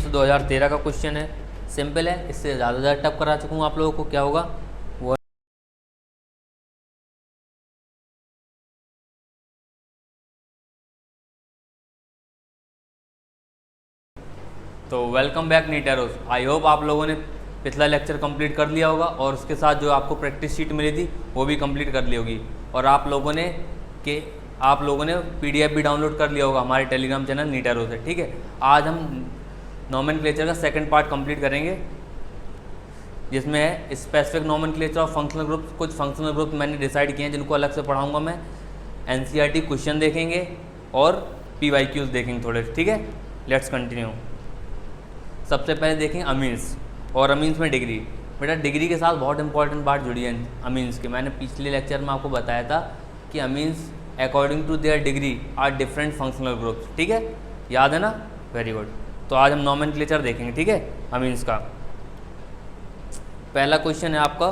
2013 का क्वेश्चन है, सिंपल है, इससे ज़्यादा टफ करा चुका हूँ आप लोगों को। क्या होगा वो। तो welcome back NEET heroes. I hope आप लोगों ने पिछला लेक्चर कंप्लीट कर लिया होगा और उसके साथ जो आपको प्रैक्टिस शीट मिली थी वो भी कंप्लीट कर ली होगी, और आप लोगों ने पीडीएफ भी डाउनलोड कर लिया होगा हमारे टेलीग्राम चैनल नीट एरोस से। ठीक है, आज हम नोमेनक्लेचर का सेकंड पार्ट कंप्लीट करेंगे, जिसमें है specific nomenclature of functional groups. कुछ फंक्शनल ग्रुप मैंने डिसाइड किए हैं जिनको अलग से पढ़ाऊंगा मैं। एनसीईआरटी क्वेश्चन देखेंगे और पीवाईक्यूज देखेंगे थोड़े। ठीक है, लेट्स कंटिन्यू। सबसे पहले देखें अमीन्स, और अमीन्स में डिग्री। बेटा डिग्री के साथ बहुत इंपॉर्टेंट बात जुड़ी है अमीन्स के। मैंने पिछले लेक्चर में आपको बताया था कि amines according to their degree are different functional groups. ठीक है, याद है ना? Very good. तो आज हम नोमेनक्लेचर देखेंगे। ठीक है, अमीन्स का पहला क्वेश्चन है आपका,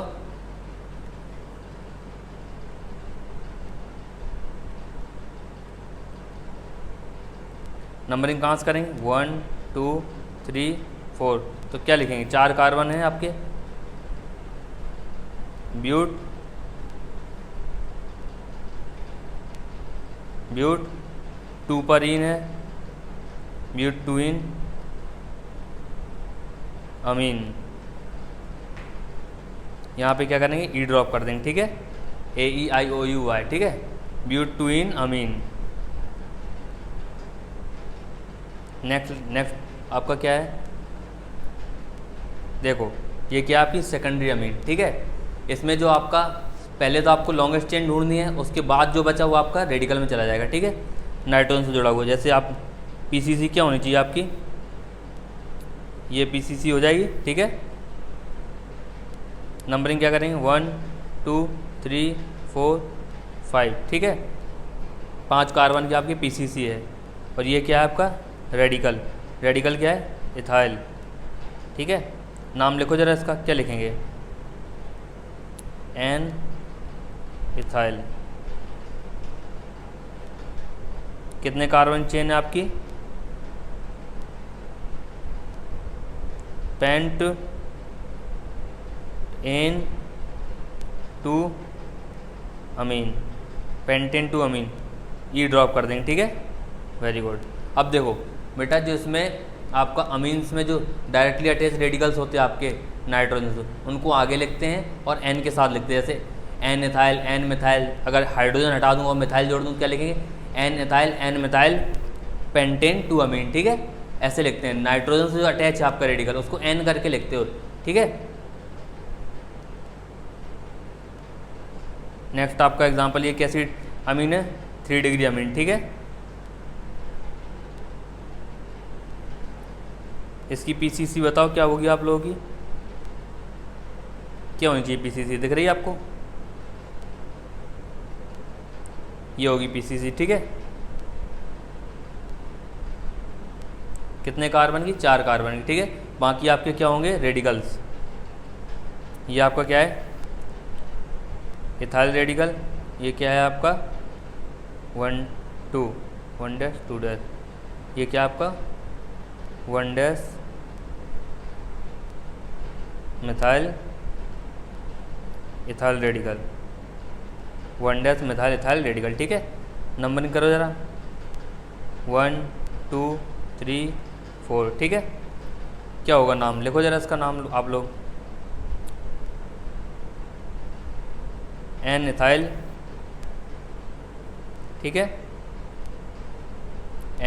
नंबरिंग कहाँ से करेंगे? 1 2 3 4। तो क्या लिखेंगे? 4 कार्बन है आपके, ब्यूट 2 पर इन है, ब्यूट 2 इन अमीन। यहाँ पे क्या करेंगे? ई ड्रॉप कर देंगे। ठीक है, AEIOUI। ठीक है, ब्यूट 2 इन अमीन। नेक्स्ट आपका क्या है? देखो ये क्या आपकी सेकेंडरी अमीन। ठीक है, इसमें जो आपका पहले तो आपको लॉन्गेस्ट चेन ढूंढनी है, उसके बाद जो बचा वो आपका रेडिकल में चला जाएगा। ठीक है, नाइट्रोजन से जुड़ा हुआ। जैसे आप PCC क्या होनी चाहिए आपकी? ये PCC हो जाएगी। ठीक है, नंबरिंग क्या करेंगे? 1 2 3 4 5। ठीक है, 5 कार्बन की आपकी PCC है, और ये क्या है आपका? रेडिकल। रेडिकल क्या है? इथाइल। ठीक है, नाम लिखो जरा इसका, क्या लिखेंगे? N ethyl. कितने कार्बन चेन है आपकी? पेंट N 2 अमीन, पेंटेन 2 अमीन। ये ड्रॉप कर देंगे। ठीक है, वेरी गुड। अब देखो बेटा, जो इसमें आपका अमीन्स में जो डायरेक्टली अटैच रेडिकल्स होते हैं आपके नाइट्रोजन से, उनको आगे लिखते हैं और N के साथ लिखते हैं। जैसे N इथाइल, N मिथाइल। अगर हाइड्रोजन हटा दूंगा और मिथाइल जोड़ दूँ क्या लिखेंगे? N ethyl, N methyl, pentane 2 अमीन। ठीक है, ऐसे लिखते हैं। नाइट्रोजन से जो अटैच है आपका रेडिकल, उसको N करके लिखते हो। ठीक है, नेक्स्ट आपका एग्जाम्पल, ये कैसी अमीन है? 3 डिग्री अमीन। ठीक है, इसकी PCC बताओ क्या होगी आप लोगों की? क्या होनी चाहिए PCC? दिख रही है आपको? ये होगी PCC। ठीक है, कितने कार्बन की? 4 कार्बन की। ठीक है, बाकी आपके क्या होंगे? रेडिकल्स। ये आपका क्या है? Ethyl radical. ये क्या है आपका? 1 2 1 डैश 2 डैश। ये क्या आपका? 1 dash methyl ethyl radical, 1 dash methyl ethyl radical. ठीक है, नंबरिंग करो ज़रा, 1 2 3 4। ठीक है, क्या होगा? नाम लिखो ज़रा इसका नाम आप लोग। N ethyl. ठीक है,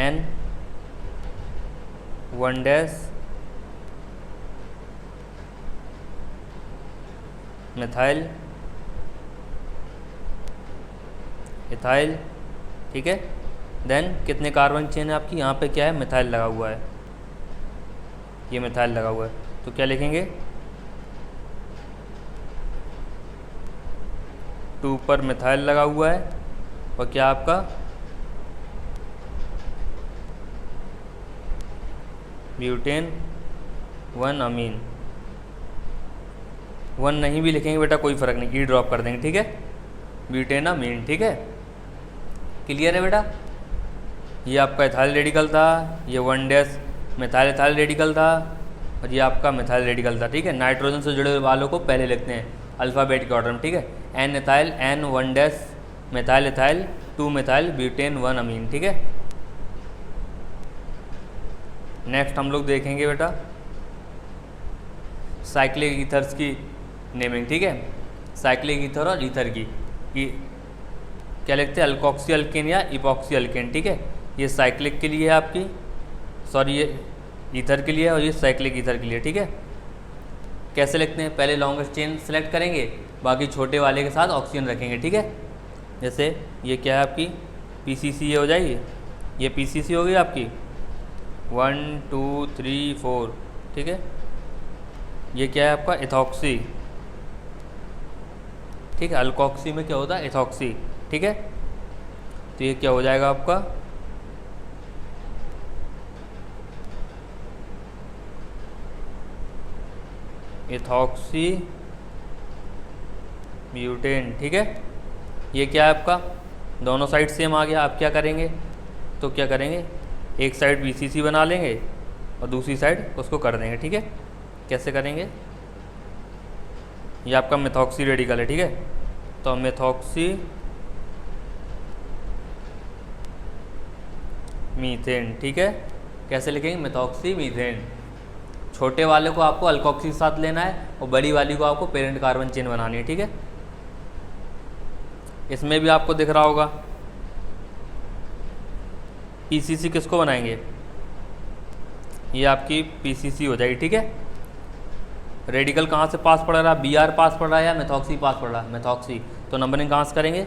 N 1 डैश मिथाइल इथाइल। ठीक है, देन कितने कार्बन चेन है आपकी? यहाँ पे क्या है? मिथाइल लगा हुआ है, ये मिथाइल लगा हुआ है। तो क्या लिखेंगे? 2 पर मिथाइल लगा हुआ है, और क्या आपका? ब्यूटेन 1 अमीन। 1 नहीं भी लिखेंगे बेटा कोई फ़र्क नहीं, ई ड्रॉप कर देंगे। ठीक है, ब्यूटेन अमीन। ठीक है, क्लियर है बेटा? ये आपका इथाइल रेडिकल था, ये 1 डैश मिथाइल इथाइल रेडिकल था और ये आपका मिथाइल रेडिकल था, ठीक है। नाइट्रोजन से जुड़े हुए वालों को पहले लिखते हैं अल्फ़ाबेट के ऑर्डर में, ठीक है। N ethyl, N 1 dash methyl ethyl, 2 methyl butane 1 amine, ठीक है। नेक्स्ट हम लोग देखेंगे बेटा साइक्लिक ईथर्स की नेमिंग, ठीक है। साइक्लिक ईथर और ईथर की क्या लिखते हैं, अल्कोक्सी अल्केन या इपॉक्सी अल्केन, ठीक है। ये साइक्लिक के लिए है आपकी, सॉरी ये ईथर के लिए है और ये साइक्लिक ईथर के लिए, ठीक है। कैसे लिखते हैं, पहले लॉन्गेस्ट चेन सेलेक्ट करेंगे, बाकी छोटे वाले के साथ ऑक्सीजन रखेंगे, ठीक है। जैसे ये क्या है आपकी PCC ये हो जाएगी, ये PCC होगी आपकी 1 2 3 4, ठीक है। ये क्या है आपका इथॉक्सी, ठीक है। अल्कोक्सी में क्या होता है, इथॉक्सी, ठीक है। तो ये क्या हो जाएगा आपका इथॉक्सी ब्यूटेन, ठीक है। ये क्या है आपका, दोनों साइड सेम आ गया। आप क्या करेंगे, तो क्या करेंगे, एक साइड PCC बना लेंगे और दूसरी साइड उसको कर देंगे, ठीक है। कैसे करेंगे, ये आपका मेथॉक्सी रेडिकल है, ठीक है। तो मेथॉक्सी मीथेन, ठीक है। कैसे लिखेंगे, मेथॉक्सी मीथेन। छोटे वाले को आपको अल्कोक्सी के साथ लेना है और बड़ी वाली को आपको पेरेंट कार्बन चेन बनानी है, ठीक है। इसमें भी आपको दिख रहा होगा PCC किसको बनाएंगे, ये आपकी PCC हो जाएगी, ठीक है। रेडिकल कहाँ से पास पड़ रहा है, BR पास पड़ रहा है या मेथॉक्सी पास पड़ रहा है, मेथॉक्सी। तो नंबरिंग कहाँ से करेंगे,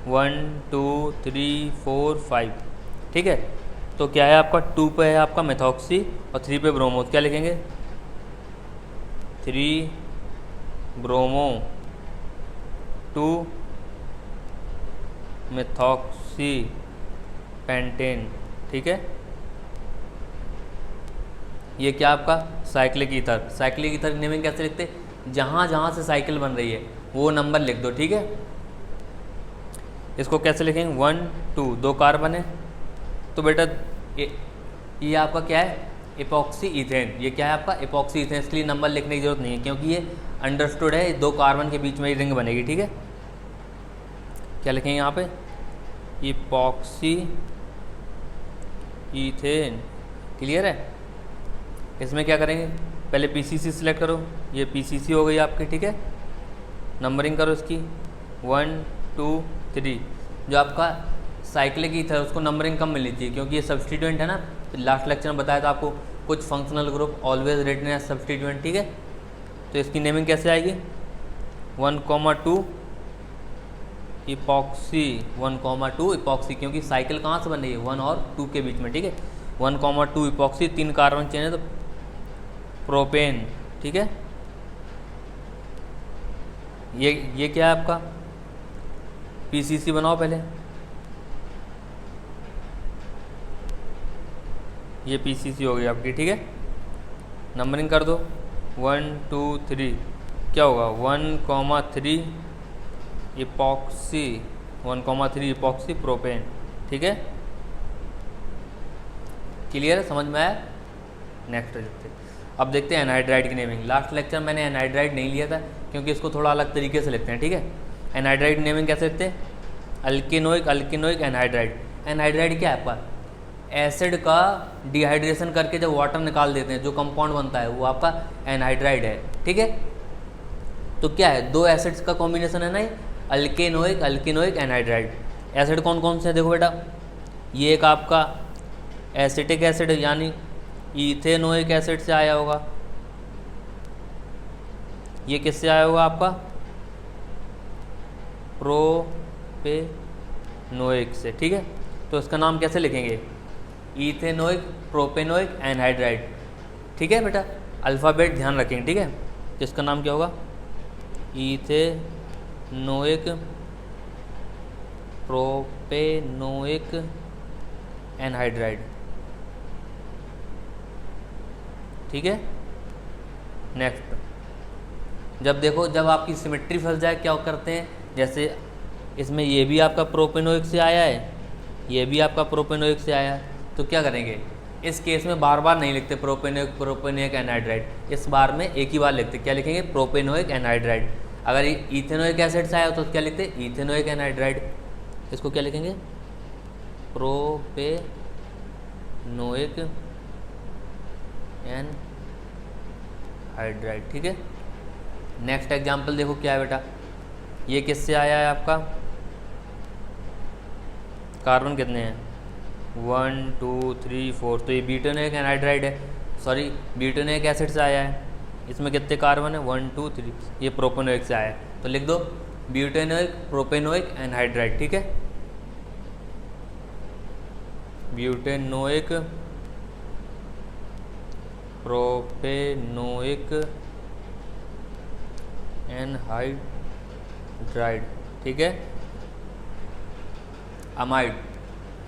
1 2 3 4 5, ठीक है। तो क्या है आपका 2 पे है आपका मेथॉक्सी और 3 पे ब्रोमो, क्या लिखेंगे 3 ब्रोमो 2 मेथॉक्सी पेंटेन, ठीक है। ये क्या आपका साइक्लिक ईथर। साइक्लिक ईथर की नेमिंग कैसे लिखते हैं, जहाँ जहाँ से साइकिल बन रही है वो नंबर लिख दो, ठीक है। इसको कैसे लिखेंगे 1 2, 2 कार्बन है तो बेटा ये आपका क्या है इपॉक्सी ईथेन। ये क्या है आपका इपॉक्सी ईथेन, इसके लिए नंबर लिखने की जरूरत नहीं है क्योंकि ये अंडरस्टूड है, 2 कार्बन के बीच में ही रिंग बनेगी, ठीक है। क्या लिखेंगे यहाँ पे इपॉक्सी ईथेन, क्लियर है। इसमें क्या करेंगे, पहले PCC सिलेक्ट करो, ये PCC हो गई आपकी, ठीक है। नंबरिंग करो इसकी 1 2 3। जो आपका साइक्लिक ईथर उसको नंबरिंग कम मिलनी चाहिए क्योंकि ये सब्सटीट्यूएंट है ना। लास्ट लेक्चर में बताया था आपको कुछ functional group always written as substituent, ठीक है। तो इसकी नेमिंग कैसे आएगी 1,2 इपॉक्सी, 1,2 इपॉक्सी, क्योंकि साइकिल कहाँ से बन रही है 1 और 2 के बीच में, ठीक है। 1,2 इपॉक्सी, 3 कार्बन चेन है तो प्रोपेन, ठीक है। ये क्या है आपका PCC बनाओ पहले, ये PCC हो गई आपकी, ठीक है। नंबरिंग कर दो 1 2 3, क्या होगा 1,3 इपॉक्सी, 1,3 इपॉक्सी प्रोपेन, ठीक है। क्लियर है, समझ में आया। नेक्स्ट देखते हैं, अब देखते हैं एनहाइड्राइड की नेमिंग। लास्ट लेक्चर मैंने एनहाइड्राइड नहीं लिया था क्योंकि इसको थोड़ा अलग तरीके से लिखते हैं, ठीक है। एनहाइड्राइड नेमिंग कैसे लिखते हैं, अल्केनोइक अल्केनोइक एनहाइड्राइड। एनहाइड्राइड क्या है आपका एसिड का डिहाइड्रेशन करके जब वाटर निकाल देते हैं जो कंपाउंड बनता है वो आपका एनहाइड्राइड है, ठीक है। तो क्या है 2 एसिड्स का कॉम्बिनेशन है ना, अल्केनोइक अल्केनोइक एनहाइड्राइड। एसिड कौन कौन से हैं देखो बेटा, ये एक आपका एसिटिक एसिड यानी इथेनोइक एसिड से आया होगा, ये किससे आया होगा आपका प्रोपेनोइक से, ठीक है। तो इसका नाम कैसे लिखेंगे इथेनोइक प्रोपेनोइक एनहाइड्राइड, ठीक है बेटा। अल्फ़ाबेट ध्यान रखेंगे, ठीक है। तो इसका नाम क्या होगा इथेनोइक प्रोपेनोइक एनहाइड्राइड, ठीक है। नेक्स्ट, जब देखो जब आपकी सिमेट्री फंस जाए क्या करते हैं, जैसे इसमें ये भी आपका प्रोपेनोइक से आया है, ये भी आपका प्रोपेनोइक से आया है, तो क्या करेंगे इस केस में बार बार नहीं लिखते प्रोपेनोइक एनहाइड्राइड, इस बार में एक ही बार लिखते, क्या लिखेंगे? Propanoic anhydride. अगर इथेनोइक एसिड से आया तो क्या लिखते? Ethanoic anhydride. इसको क्या लिखेंगे? Propanoic anhydride. ठीक है। नेक्स्ट एग्जाम्पल देखो क्या है बेटा, ये किससे आया है आपका? कार्बन कितने हैं? 1 2 3 4, तो ये ब्यूटेनोइक एनहाइड्राइड है, सॉरी ब्यूटेनोइक एसिड से आया है। इसमें कितने कार्बन है? 1 2 3, ये प्रोपेनोइक से आया है, तो लिख दो ब्यूटेनोइक प्रोपेनोइक एनहाइड्राइड। ठीक है, ब्यूटेनोइक प्रोपेनोइक एनहाइड्राइड। ठीक है। अमाइड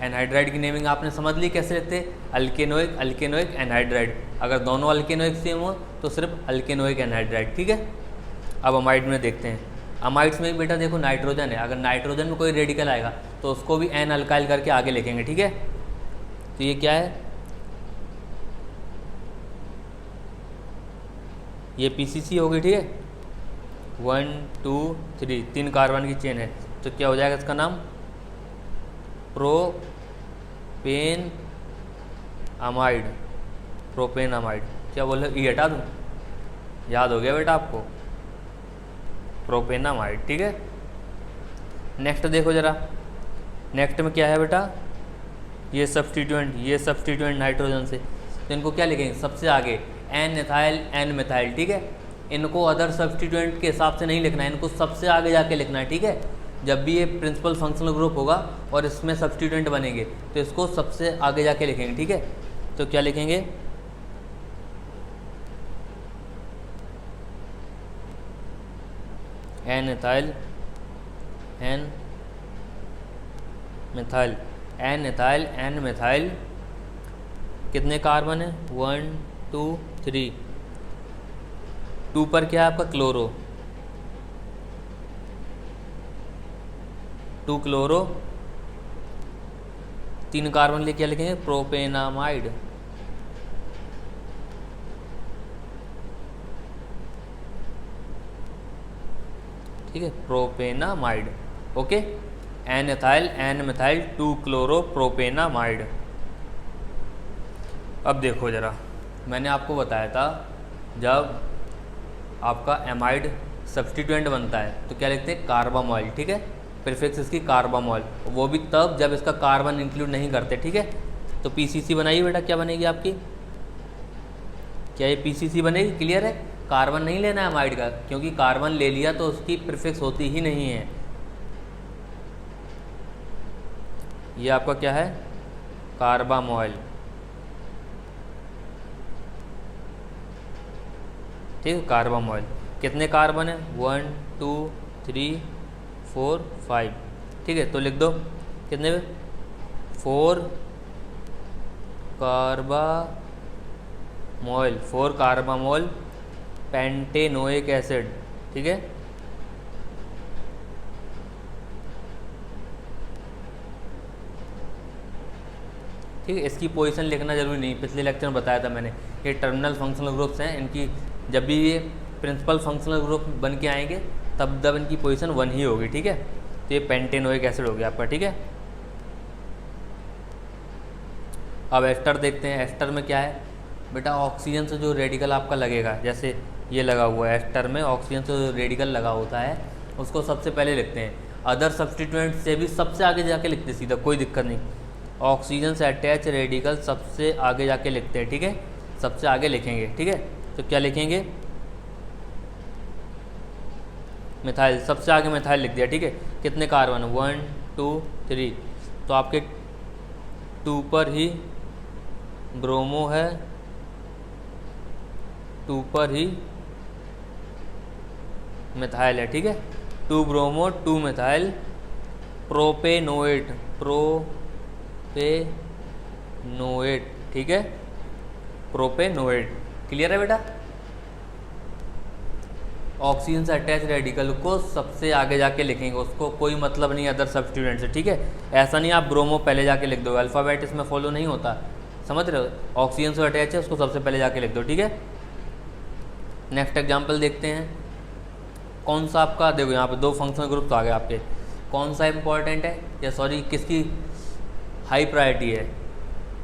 एनहाइड्राइड की नेमिंग आपने समझ ली कैसे लिखते? अल्केनोइक अल्केनोइक एनहाइड्राइड। अगर दोनों अल्केनोइक सेम हो तो सिर्फ अल्केनोइक एनहाइड्राइड। ठीक है। अब अमाइड में देखते हैं। अमाइड्स में बेटा देखो नाइट्रोजन है, अगर नाइट्रोजन में कोई रेडिकल आएगा तो उसको भी एन अल्काइल करके आगे लिखेंगे। ठीक है। तो ये क्या है? ये पीसीसी होगी। ठीक है। 1 2 3, 3 कार्बन की चेन है, तो क्या हो जाएगा इसका नाम? Propane amide. Propane amide. क्या बोल रहे? ई हटा दूँ? याद हो गया बेटा आपको? Propane amide. ठीक है। नेक्स्ट देखो जरा, नेक्स्ट में क्या है बेटा? ये सब्स्टिट्यूएंट नाइट्रोजन से, तो इनको क्या लिखेंगे? सबसे आगे एन एथाइल एन मिथाइल। ठीक है। इनको अदर सब्स्टिट्यूएंट के हिसाब से नहीं लिखना है, इनको सबसे आगे जाके लिखना है। ठीक है। जब भी ये प्रिंसिपल फंक्शनल ग्रुप होगा और इसमें सब्स्टिट्यूएंट बनेंगे तो इसको सबसे आगे जाके लिखेंगे। ठीक है। तो क्या लिखेंगे? N ethyl N methyl. N ethyl N methyl. कितने कार्बन है? 1 2 3। 2 पर क्या है आपका? क्लोरो। 2 क्लोरो। 3 कार्बन लिए क्या लिखेंगे? प्रोपेनामाइड। ठीक है, propanamide. Okay. N ethyl N methyl 2 chloro propanamide. अब देखो जरा, मैंने आपको बताया था जब आपका एमाइड सब्स्टिट्यूएंट बनता है तो क्या लिखते हैं? कार्बामॉल। ठीक है। प्रीफिक्स इसकी कार्बामॉल, वो भी तब जब इसका कार्बन इंक्लूड नहीं करते। ठीक है। तो पीसीसी बनाइए बेटा, क्या बनेगी आपकी? क्या ये पीसीसी बनेगी? क्लियर है। कार्बन नहीं लेना है अमाइड का, क्योंकि कार्बन ले लिया तो उसकी प्रीफिक्स होती ही नहीं है। ये आपका क्या है? कार्बामॉल। ठीक है, कार्बामॉल। कितने कार्बन है? 1 2 3 4 5। ठीक है, तो लिख दो कितने? 4 कार्बामॉल। 4 कार्बामॉल पेंटेनोइक एसिड। ठीक है। ठीक है, इसकी पोजीशन लिखना जरूरी नहीं, पिछले लेक्चर में बताया था मैंने। ये टर्मिनल फंक्शनल ग्रुप्स हैं, इनकी जब भी ये प्रिंसिपल फंक्शनल ग्रुप बन के आएंगे तब इनकी पोजीशन 1 ही होगी। ठीक है। तो ये पेंटेनोइक एसिड हो गया आपका। ठीक है। अब एस्टर देखते हैं। एस्टर में क्या है बेटा? ऑक्सीजन से जो रेडिकल आपका लगेगा, जैसे ये लगा हुआ है एस्टर में, ऑक्सीजन से जो रेडिकल लगा होता है उसको सबसे पहले लिखते हैं। अदर सब्स्टिट्यूएंट से भी सबसे आगे जाके लिखते हैं सीधा, कोई दिक्कत नहीं। ऑक्सीजन से अटैच रेडिकल सबसे आगे जाके लिखते हैं। ठीक है, सबसे आगे लिखेंगे। ठीक है। तो क्या लिखेंगे? मिथाइल। सबसे आगे मिथाइल लिख दिया। ठीक है। कितने कार्बन? 1 2 3। तो आपके 2 पर ही ब्रोमो है, 2 पर ही मिथाइल है। ठीक है। 2 ब्रोमो 2 मिथाइल प्रोपेनोएट। प्रोपेनोएट। ठीक है, प्रोपेनोएट। क्लियर है बेटा? ऑक्सीजन से अटैच रेडिकल को सबसे आगे जाके लिखेंगे, उसको कोई मतलब नहीं अदर सब्स्टिट्यूएंट से। ठीक है। ऐसा नहीं आप ब्रोमो पहले जाके लिख दो, अल्फ़ाबेट इसमें फॉलो नहीं होता। समझ रहे हो, ऑक्सीजन से अटैच है उसको सबसे पहले जाके लिख दो, ठीक है। नेक्स्ट एग्जाम्पल देखते हैं। कौन सा आपका, देखो यहाँ पे 2 फंक्शनल ग्रुप्स आ गए आपके, कौन सा इंपॉर्टेंट है या सॉरी किसकी हाई प्रायोरिटी है,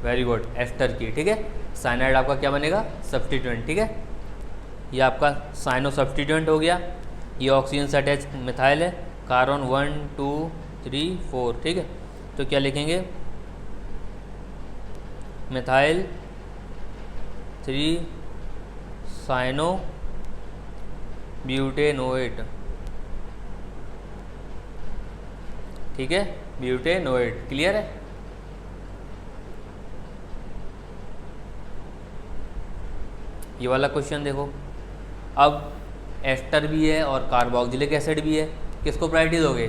वेरी गुड, एस्टर की, ठीक है। साइनाइड आपका क्या बनेगा, सब्स्टिट्यूएंट, ठीक है। ये आपका साइनो सब्स्टिट्यूएंट हो गया। ये ऑक्सीजन से अटैच मिथाइल है, कार्बन 1 2 3 4, ठीक है। तो क्या लिखेंगे, मिथाइल 3 साइनो ब्यूटेनोएट, ठीक है, ब्यूटेनोएट, क्लियर है। ये वाला क्वेश्चन देखो, अब एस्टर भी है और कार्बोक्सिलिक एसिड भी है, किसको प्रायोरिटी दोगे,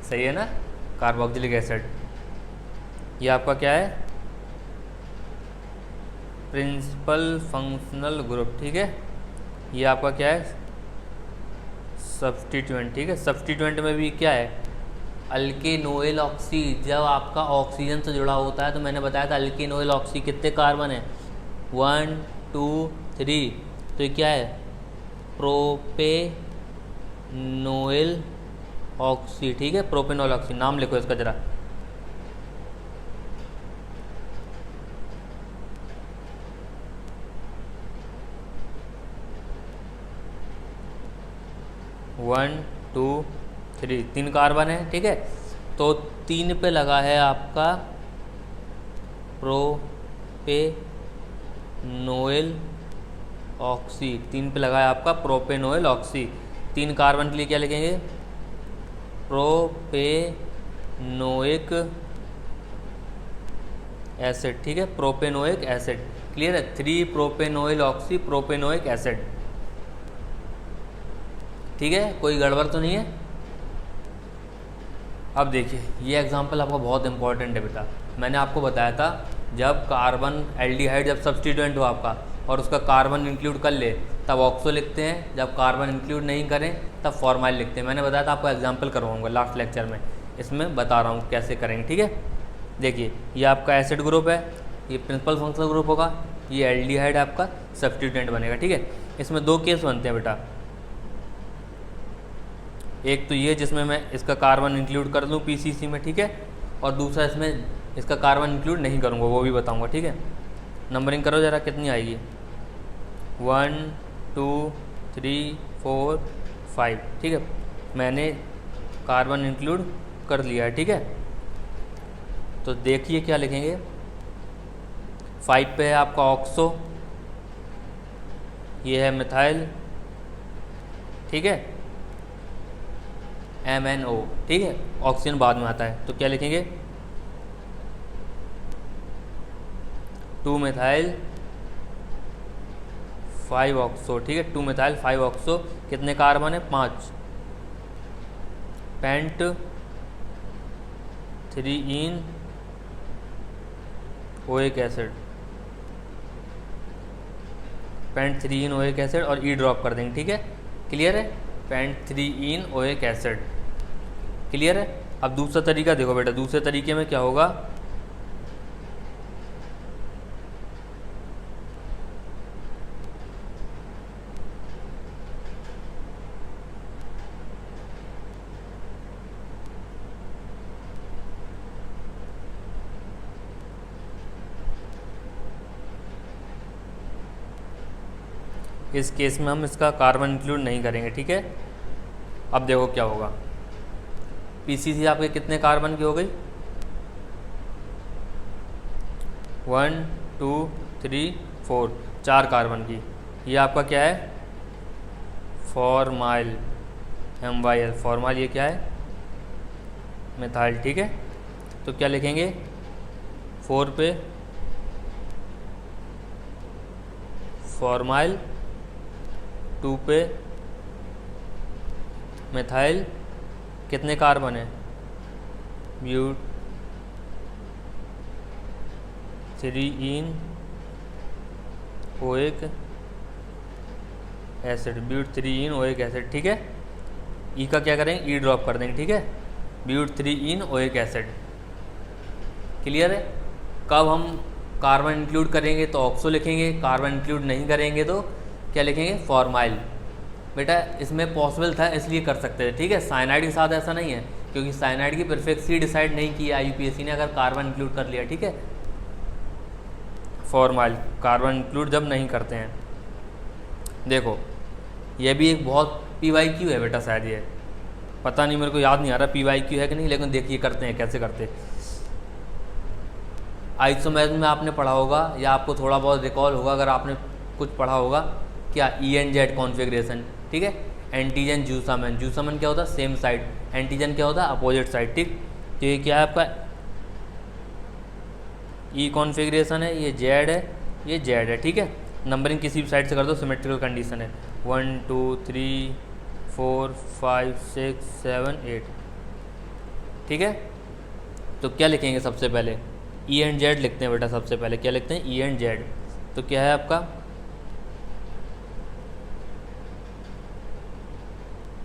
सही है ना, कार्बोक्सिलिक एसिड। ये आपका क्या है, प्रिंसिपल फंक्शनल ग्रुप, ठीक है। ये आपका क्या है, सब्स्टिट्यूएंट, ठीक है। सब्स्टिट्यूएंट में भी क्या है, अल्केनोइल ऑक्सी, जब आपका ऑक्सीजन से जुड़ा होता है तो मैंने बताया था अल्केनोइल ऑक्सी कितने कार्बन है, 1 2 3, तो ये क्या है, प्रोपेनोइल ऑक्सी, ठीक है, प्रोपेनोइल ऑक्सी, नाम लिखो इसका जरा, वन टू थ्री, 3 कार्बन है, ठीक है। तो 3 पे लगा है आपका प्रोपेनोइल ऑक्सी, 3 पे लगा है आपका प्रोपेनोइल ऑक्सी। 3 कार्बन के लिए क्या लिखेंगे, प्रोपेनोइक एसिड, ठीक है, प्रोपेनोइक एसिड, क्लियर है। 3 प्रोपेनोइल ऑक्सी प्रोपेनोइक एसिड, ठीक है, कोई गड़बड़ तो नहीं है। अब देखिए ये एग्जांपल आपका बहुत इंपॉर्टेंट है बेटा, मैंने आपको बताया था जब कार्बन एल्डिहाइड जब सब्स्टिट्यूएंट हो आपका और उसका कार्बन इंक्लूड कर ले तब ऑक्सो लिखते हैं, जब कार्बन इंक्लूड नहीं करें तब फॉर्माइल लिखते हैं। मैंने बताया था आपको एग्जांपल करवाऊंगा लास्ट लेक्चर में, इसमें बता रहा हूँ कैसे करेंगे, ठीक है। देखिए ये आपका एसिड ग्रुप है, ये प्रिंसिपल फंक्शनल ग्रुप होगा, ये एल्डिहाइड आपका सब्स्टिट्यूएंट बनेगा, ठीक है। इसमें 2 केस बनते हैं बेटा, एक तो ये जिसमें मैं इसका कार्बन इंक्लूड कर दूँ पीसीसी में, ठीक है, और दूसरा इसमें इसका कार्बन इंक्लूड नहीं करूँगा, वो भी बताऊँगा, ठीक है। नंबरिंग करो ज़रा कितनी आएगी, 1 2 3 4 5, ठीक है, मैंने कार्बन इंक्लूड कर लिया है, ठीक है। तो देखिए क्या लिखेंगे, 5 पे है आपका ऑक्सो, ये है मिथाइल, ठीक है, MnO, ठीक है, ऑक्सीजन बाद में आता है, तो क्या लिखेंगे, 2 मिथाइल 5 ऑक्सो, ठीक है, 2 मिथाइल 5 ऑक्सो, कितने कार्बन है, 5, pent 3 oic acid, pent 3 oic acid और ई ड्रॉप कर देंगे, ठीक है, क्लियर है, पेंट 3 ओइक एसिड, क्लियर है। अब दूसरा तरीका देखो बेटा, दूसरे तरीके में क्या होगा, इस केस में हम इसका कार्बन इंक्लूड नहीं करेंगे, ठीक है। अब देखो क्या होगा, पीसीसी आपके कितने कार्बन की हो गई, 1 2 3 4, 4 कार्बन की। ये आपका क्या है, फॉर्माइल, MyL, फॉर्माइल, ये क्या है, मिथाइल, ठीक है। तो क्या लिखेंगे, 4 पे फॉर्माइल, 2 पे मिथाइल, कितने कार्बन है, but 3 oic acid, but 3 oic acid, ठीक है। ई का क्या करेंगे, ई ड्रॉप कर देंगे, ठीक है, ब्यूट 3 ओइक एसिड, क्लियर है। कब हम कार्बन इंक्लूड करेंगे तो ऑक्सो लिखेंगे, कार्बन इंक्लूड नहीं करेंगे तो क्या लिखेंगे, फॉर्माइल। बेटा इसमें पॉसिबल था इसलिए कर सकते थे, ठीक है। साइनाइड के साथ ऐसा नहीं है, क्योंकि साइनाइड की प्रीफिक्स डिसाइड नहीं किया IUPAC ने, अगर कार्बन इंक्लूड कर लिया, ठीक है। फॉर्माइल कार्बन इंक्लूड जब नहीं करते हैं। देखो ये भी एक बहुत PYQ है बेटा, शायद ये, पता नहीं, मेरे को याद नहीं आ रहा PYQ है कि नहीं, लेकिन देखिए करते हैं कैसे करते। आइसोमेर में आपने पढ़ा होगा या आपको थोड़ा बहुत रिकॉल होगा अगर आपने कुछ पढ़ा होगा, क्या ENZ कॉन्फ़िगरेशन, ठीक है। एंटीजन जूसामन, जूसामन क्या होता है, सेम साइड, एंटीजन क्या होता है, अपोजिट साइड, ठीक। तो ये क्या है आपका E कॉन्फ़िगरेशन है, ये Z है, ये Z है, ठीक है। नंबरिंग किसी भी साइड से कर दो, सिमेट्रिकल कंडीशन है। 1 2 3 4 5 6 7 8, ठीक है। तो क्या लिखेंगे सबसे पहले, ENZ लिखते हैं बेटा, सबसे पहले क्या लिखते हैं, ENZ। तो क्या है आपका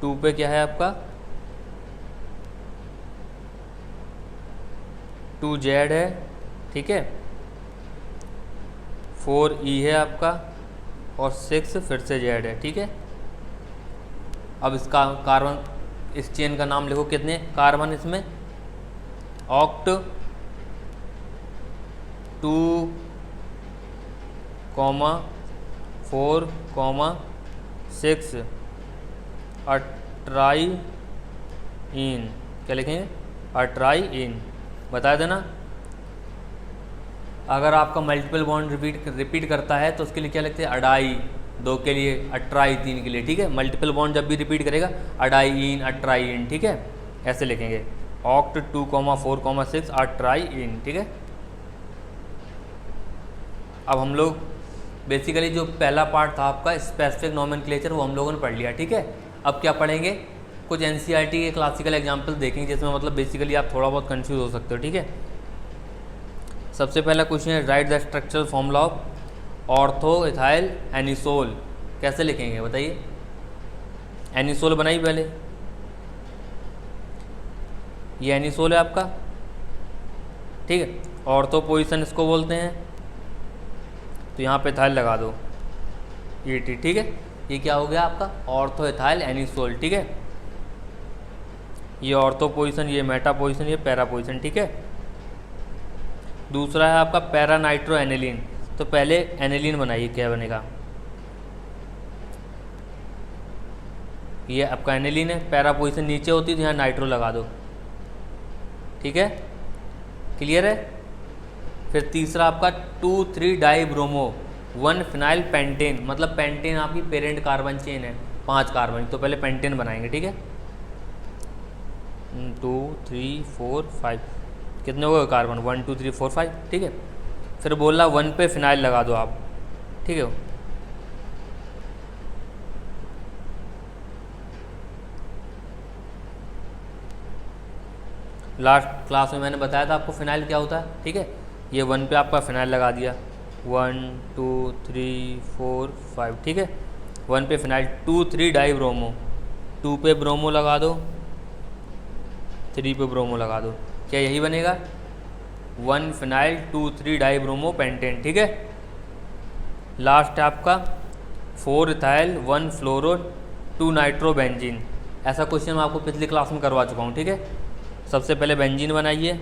2 पे क्या है आपका 2Z है, ठीक है। 4E है आपका और 6 फिर से Z है, ठीक है। अब इसका कार्बन, इस चेन का नाम लिखो, कितने कार्बन इसमें, ऑक्ट 2, 4, 6 अट्राईन, क्या लिखेंगे, अट्राईन, बता देना। अगर आपका मल्टीपल बॉन्ड रिपीट करता है तो उसके लिए क्या लिखते हैं, अडाई, 2 के लिए, अट्राई 3 के लिए, ठीक है। मल्टीपल बॉन्ड जब भी रिपीट करेगा अडाईन, अट्राईन, ठीक है, ऐसे लिखेंगे। ऑक्ट 2, 4, 6 अट्राईन, ठीक है। अब हम लोग बेसिकली जो पहला पार्ट था आपका स्पेसिफिक नोमेनक्लेचर, वो हम लोगों ने पढ़ लिया, ठीक है। अब क्या पढ़ेंगे, कुछ NCERT के क्लासिकल एग्जाम्पल देखेंगे, जिसमें मतलब बेसिकली आप थोड़ा बहुत कंफ्यूज हो सकते हो, ठीक है। सबसे पहला क्वेश्चन है, right the structural formula of ortho ethyl anisole. कैसे लिखेंगे बताइए, एनिसोल बनाइए पहले, ये एनिसोल है आपका, ठीक है। ऑर्थो पोजिशन इसको बोलते हैं, तो यहाँ पे इथाइल लगा दो, ET, ठीक है। ये क्या हो गया आपका, ऑर्थो इथाइल एनिसोल, ठीक है। ये ऑर्थो पोजिशन, ये मेटा पोजिशन, ये पैरा पोजिशन, ठीक है। दूसरा है आपका पैरा नाइट्रो एनिलीन। तो पहले एनिलीन बनाइए, क्या बनेगा, ये आपका एनिलीन है, पैरा पोजिशन नीचे होती है तो यहाँ नाइट्रो लगा दो, ठीक है, क्लियर है। फिर तीसरा आपका 2,3 डाई ब्रोमो 1 फिनाइल पेंटेन, मतलब पेंटेन आपकी पेरेंट कार्बन चेन है, 5 कार्बन, तो पहले पेंटेन बनाएंगे, ठीक है। 2 3 4 5, कितने हो गए कार्बन, 1 2 3 4 5, ठीक है। फिर बोला 1 पे फिनाइल लगा दो आप, ठीक है। लास्ट क्लास में मैंने बताया था आपको फिनाइल क्या होता है, ठीक है। ये 1 पे आपका फिनाइल लगा दिया, 1 2 3 4 5, ठीक है। 1 पे फिनाइल, 2 3 डाई ब्रोमो, 2 पे ब्रोमो लगा दो, 3 पे ब्रोमो लगा दो, क्या यही बनेगा, 1 फिनाइल 2 3 डाई ब्रोमो पेंटेन, ठीक है। लास्ट है आपका 4 इथाइल 1 फ्लोरो 2 नाइट्रो बेंजीन। ऐसा क्वेश्चन मैं आपको पिछली क्लास में करवा चुका हूँ, ठीक है। सबसे पहले बेंजीन बनाइए,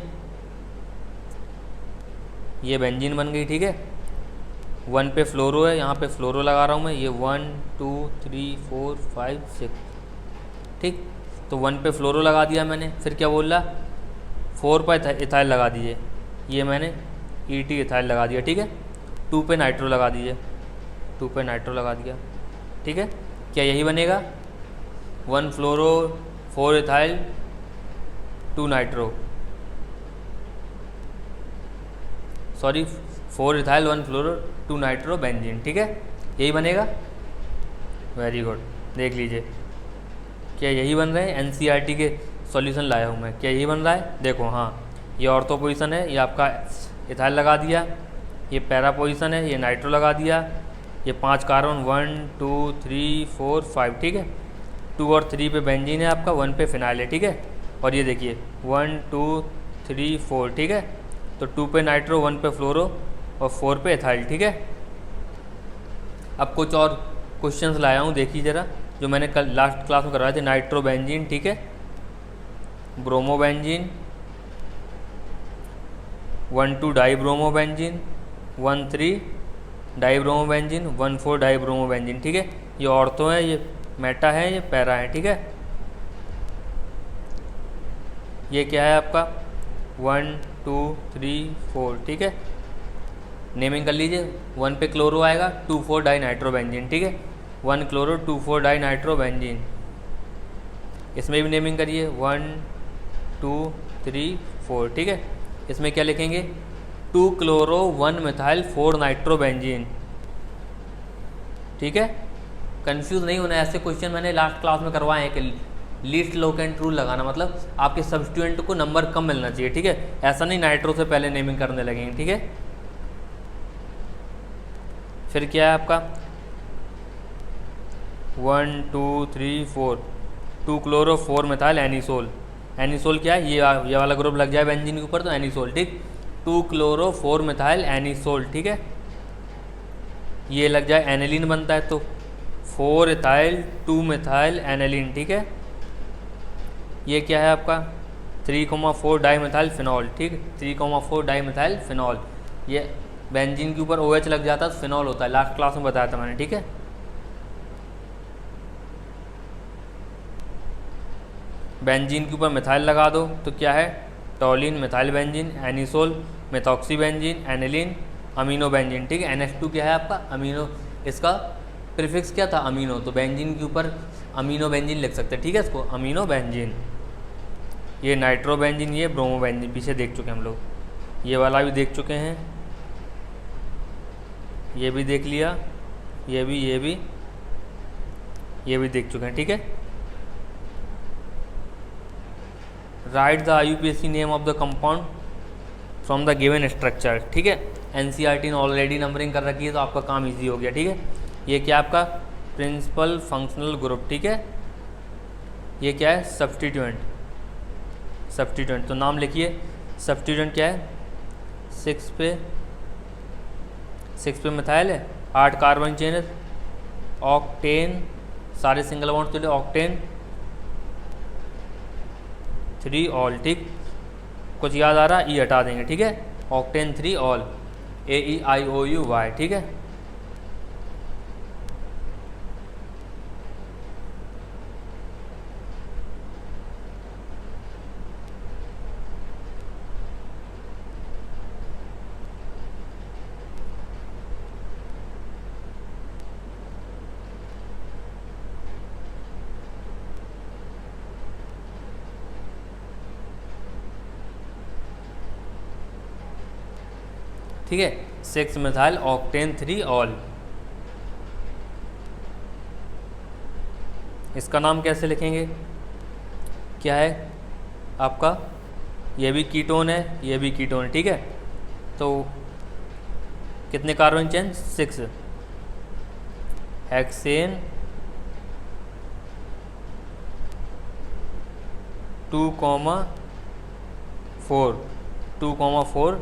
ये बेंजीन बन गई, ठीक है। 1 पे फ्लोरो है, यहाँ पे फ्लोरो लगा रहा हूँ मैं, ये 1 2 3 4 5 6, ठीक। तो 1 पे फ्लोरो लगा दिया मैंने, फिर क्या बोल रहा, 4 पे इथाइल लगा दिए, ये मैंने ET इथाइल लगा दिया, ठीक है। 2 पे नाइट्रो लगा दिए, 2 पे नाइट्रो लगा दिया, ठीक है। क्या यही बनेगा, 1 फ्लोरो 4 इथाइल 2 नाइट्रो, सॉरी 4 इथाइल 1 फ्लोरो 2 नाइट्रो बेंजीन, ठीक है। यही बनेगा, वेरी गुड, देख लीजिए क्या यही बन रहे हैं। NCERT के सॉल्यूशन लाया हूँ मैं, क्या यही बन रहा है, देखो, हाँ, ये ऑर्थो पोजीशन है, ये आपका इथाइल लगा दिया, ये पैरा पोजीशन है, ये नाइट्रो लगा दिया, ये 5 कार्बन 1 2 3 4 5, ठीक है। 2 और 3 पे बेंजीन है आपका, 1 पे फिनाइल है, ठीक है। और ये देखिए 1 2 3 4, ठीक है। तो 2 पे नाइट्रो, 1 पे फ्लोरो और 4 पे एथाइल, ठीक है। अब कुछ और क्वेश्चंस लाया हूँ, देखिए ज़रा, जो मैंने कल लास्ट क्लास में करवाए थे। नाइट्रोबेंजीन, ठीक है, ब्रोमोबेंजीन, 1,2 डाईब्रोमोबेंजीन, 1,3 डाईब्रोमोबेंजीन, 1,4 डाईब्रोमोबेंजीन, ठीक है। ये ऑर्थो है, ये मेटा है, ये पैरा है, ठीक है। ये क्या है आपका 1 2 3 4, ठीक है। नेमिंग कर लीजिए। 1 पे क्लोरो आएगा, 2,4 डाई नाइट्रोबेंजीन, ठीक है। 1 क्लोरो 2,4 डाई नाइट्रोबेंजीन। इसमें भी नेमिंग करिए 1 2 3 4, ठीक है। इसमें क्या लिखेंगे 2 क्लोरो 1 मिथाइल 4 नाइट्रोबेंजीन, ठीक है। कंफ्यूज नहीं होना, ऐसे क्वेश्चन मैंने लास्ट क्लास में करवाए हैं कि लीस्ट लोकेंट रूल लगाना, मतलब आपके सब्स्टिट्यूएंट को नंबर कम मिलना चाहिए, ठीक है। ऐसा नहीं नाइट्रो से पहले नेमिंग करने लगेंगे, ठीक है। फिर क्या है आपका 1 2 3 4 2 क्लोरो 4 मिथाइल एनिसोल। एनिसोल क्या है, ये वाला ग्रुप लग जाए बेंजीन के ऊपर तो एनिसोल, ठीक। 2 क्लोरो 4 मिथाइल एनिसोल, ठीक है। ये लग जाए एनिलीन बनता है तो 4 इथाइल 2 मिथाइल एनिलीन, ठीक है। ये क्या है आपका 3,4 डाईमिथाइल फिनॉल, ठीक। 3,4 डाईमिथाइल फिनॉल। ये बेंजीन के ऊपर OH लग जाता है तो फिनॉल होता है, लास्ट क्लास में बताया था मैंने, ठीक है। बेंजीन के ऊपर मिथाइल लगा दो तो क्या है टॉलिन, methyl benzene, anisole, methoxy benzene, aniline, amino benzene, ठीक है। NH2 क्या है आपका अमीनो, इसका प्रीफिक्स क्या था अमीनो, तो बेंजीन के ऊपर अमीनो बेंजीन लिख सकते हैं, ठीक है, इसको अमीनो बेंजीन। ये नाइट्रो बेंजीन, ये ब्रोमो बेंजीन पीछे देख चुके हैं हम लोग, ये वाला भी देख चुके हैं, ये भी देख लिया, ये भी देख चुके हैं, ठीक है। Right the IUPAC name of the compound from the given structure, ठीक है। NCERT ने ऑलरेडी नंबरिंग कर रखी है तो आपका काम इजी हो गया, ठीक है। ये क्या आपका प्रिंसिपल फंक्शनल ग्रुप, ठीक है। ये क्या है सब्स्टिट्यूएंट, तो नाम लिखिए। सब्स्टिट्यूएंट क्या है 6 पे मिथाइल है, 8 कार्बन चेन है, ऑक्टेन, सारे सिंगल बॉन्ड तो ऑक्टेन 3 ऑल, ठीक। कुछ याद आ रहा ई हटा देंगे, ठीक है। ऑक्टेन 3 ऑल, AEIOUY, ठीक है। ठीक है 6 मिथाइल ऑक्टेन 3 ऑल। इसका नाम कैसे लिखेंगे, क्या है आपका, ये भी कीटोन है, ये भी कीटोन है, ठीक है। तो कितने carbon chain 6, hexane 2,4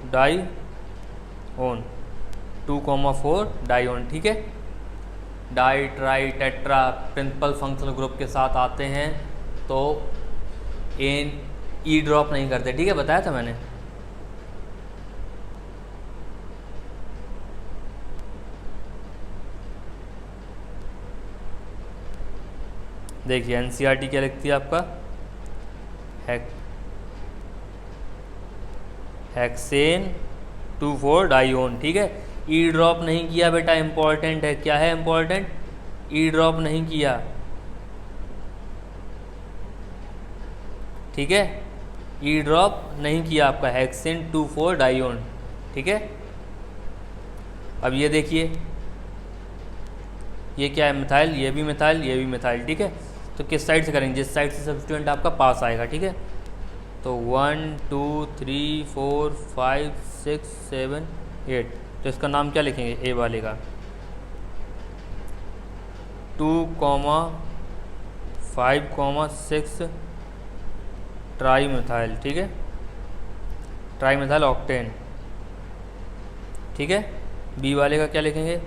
dione, 2,4 dione, ठीक है। Di tri tetra principal functional group के साथ आते हैं तो ई ड्रॉप नहीं करते, ठीक है, बताया था मैंने। देखिए NCERT क्या लिखती है आपका हेक्सेन 2,4 डाईओन, ठीक है। ई ड्रॉप नहीं किया बेटा, इंपॉर्टेंट है, क्या है इंपॉर्टेंट, ई ड्रॉप नहीं किया, ठीक है। ई ड्रॉप नहीं किया आपका हेक्सेन 2,4 डाईओन, ठीक है। अब ये देखिए ये क्या है मिथाइल, ये भी मिथाइल, ये भी मिथाइल, ठीक है। तो किस साइड से करेंगे, जिस साइड से सब्स्टिट्यूएंट आपका पास आएगा, ठीक है। तो 1 2 3 4 5 6 7 8, तो इसका नाम क्या लिखेंगे ए वाले का 2,5,6 ट्राई मिथाइल, ठीक है। ट्राई मिथाइल ऑक्टेन, ठीक है। बी वाले का क्या लिखेंगे,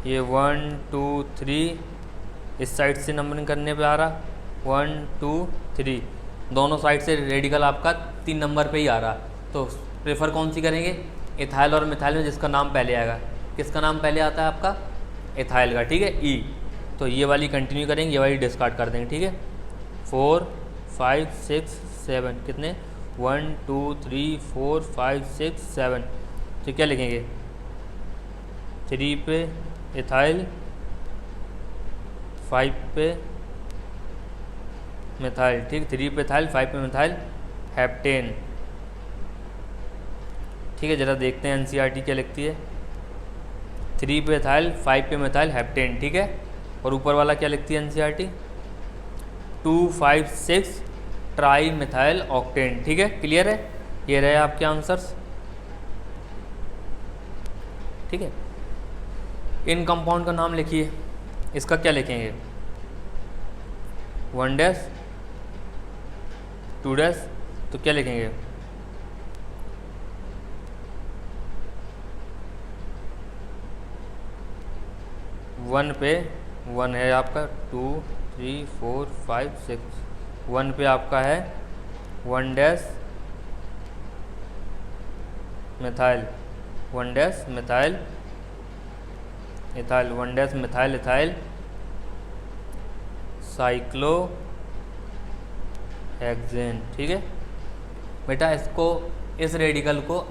ये 1 2 3 इस साइड से नंबरिंग करने पे आ रहा 1 2 3, दोनों साइड से रेडिकल आपका 3 नंबर पे ही आ रहा। तो प्रेफर कौन सी करेंगे, इथाइल और मिथाइल में जिसका नाम पहले आएगा। किसका नाम पहले आता है आपका, इथाइल का, ठीक है, ई। तो ये वाली कंटिन्यू करेंगे, ये वाली डिस्कार्ड कर देंगे, ठीक है। 4 5 6 7 कितने 1 2 3 4 5 6 7, तो क्या लिखेंगे 3 पे इथाइल 5 पे मिथाइल, ठीक, 3 पे इथाइल 5 पे मिथाइल हेप्टेन, ठीक है। ज़रा देखते हैं एनसीईआरटी क्या लिखती है, 3 पे इथाइल 5 पे मिथाइल हेप्टेन, ठीक है। और ऊपर वाला क्या लिखती है एनसीईआरटी, 2 5 6 ट्राई मिथाइल ऑक्टेन, ठीक है। क्लियर है, ये रहे आपके आंसर्स, ठीक है। इन कंपाउंड का नाम लिखिए, इसका क्या लिखेंगे 1 डैश 2 डैश, तो क्या लिखेंगे 1 पे 1 है आपका 2 3 4 5 6, 1 पे आपका है 1 dash methyl 1 dash methyl ethyl 1 dash methyl ethyl cyclo hexane, ठीक है बेटा। इसको इस रेडिकल को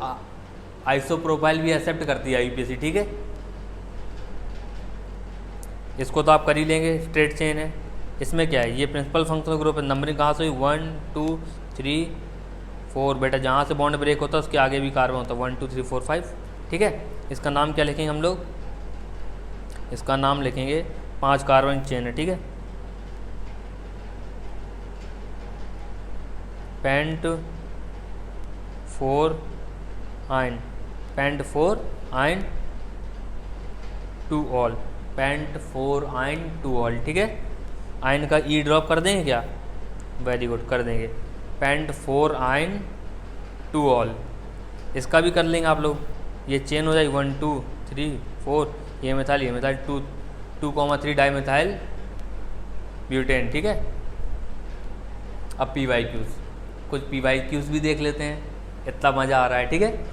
आइसोप्रोपाइल भी एक्सेप्ट करती है यूपीएससी, ठीक है। इसको तो आप कर ही लेंगे, स्ट्रेट चेन है। इसमें क्या है, ये प्रिंसिपल फंक्शनल ग्रुप है। नंबरिंग कहाँ से हुई 1 2 3 4, बेटा जहाँ से बॉन्ड ब्रेक होता है उसके आगे भी कार्बन होता है 1 2 3 4 5, ठीक है। इसका नाम क्या लिखेंगे हम लोग, इसका नाम लिखेंगे 5 कार्बन चेन है, ठीक है। Pent 4 yne, pent 4 yne two ol, pent 4 yne two ol, ठीक है। आयन का ई ड्रॉप कर देंगे क्या, वेरी गुड कर देंगे, पेंट 4 आयन टू ऑल। इसका भी कर लेंगे आप लोग, ये चेन हो जाएगी 1 2 3 4, ये मिथाइल 2 3 डाई मिथाइल ब्यूटेन, ठीक है। अब PYQs, कुछ PYQs भी देख लेते हैं, इतना मज़ा आ रहा है, ठीक है।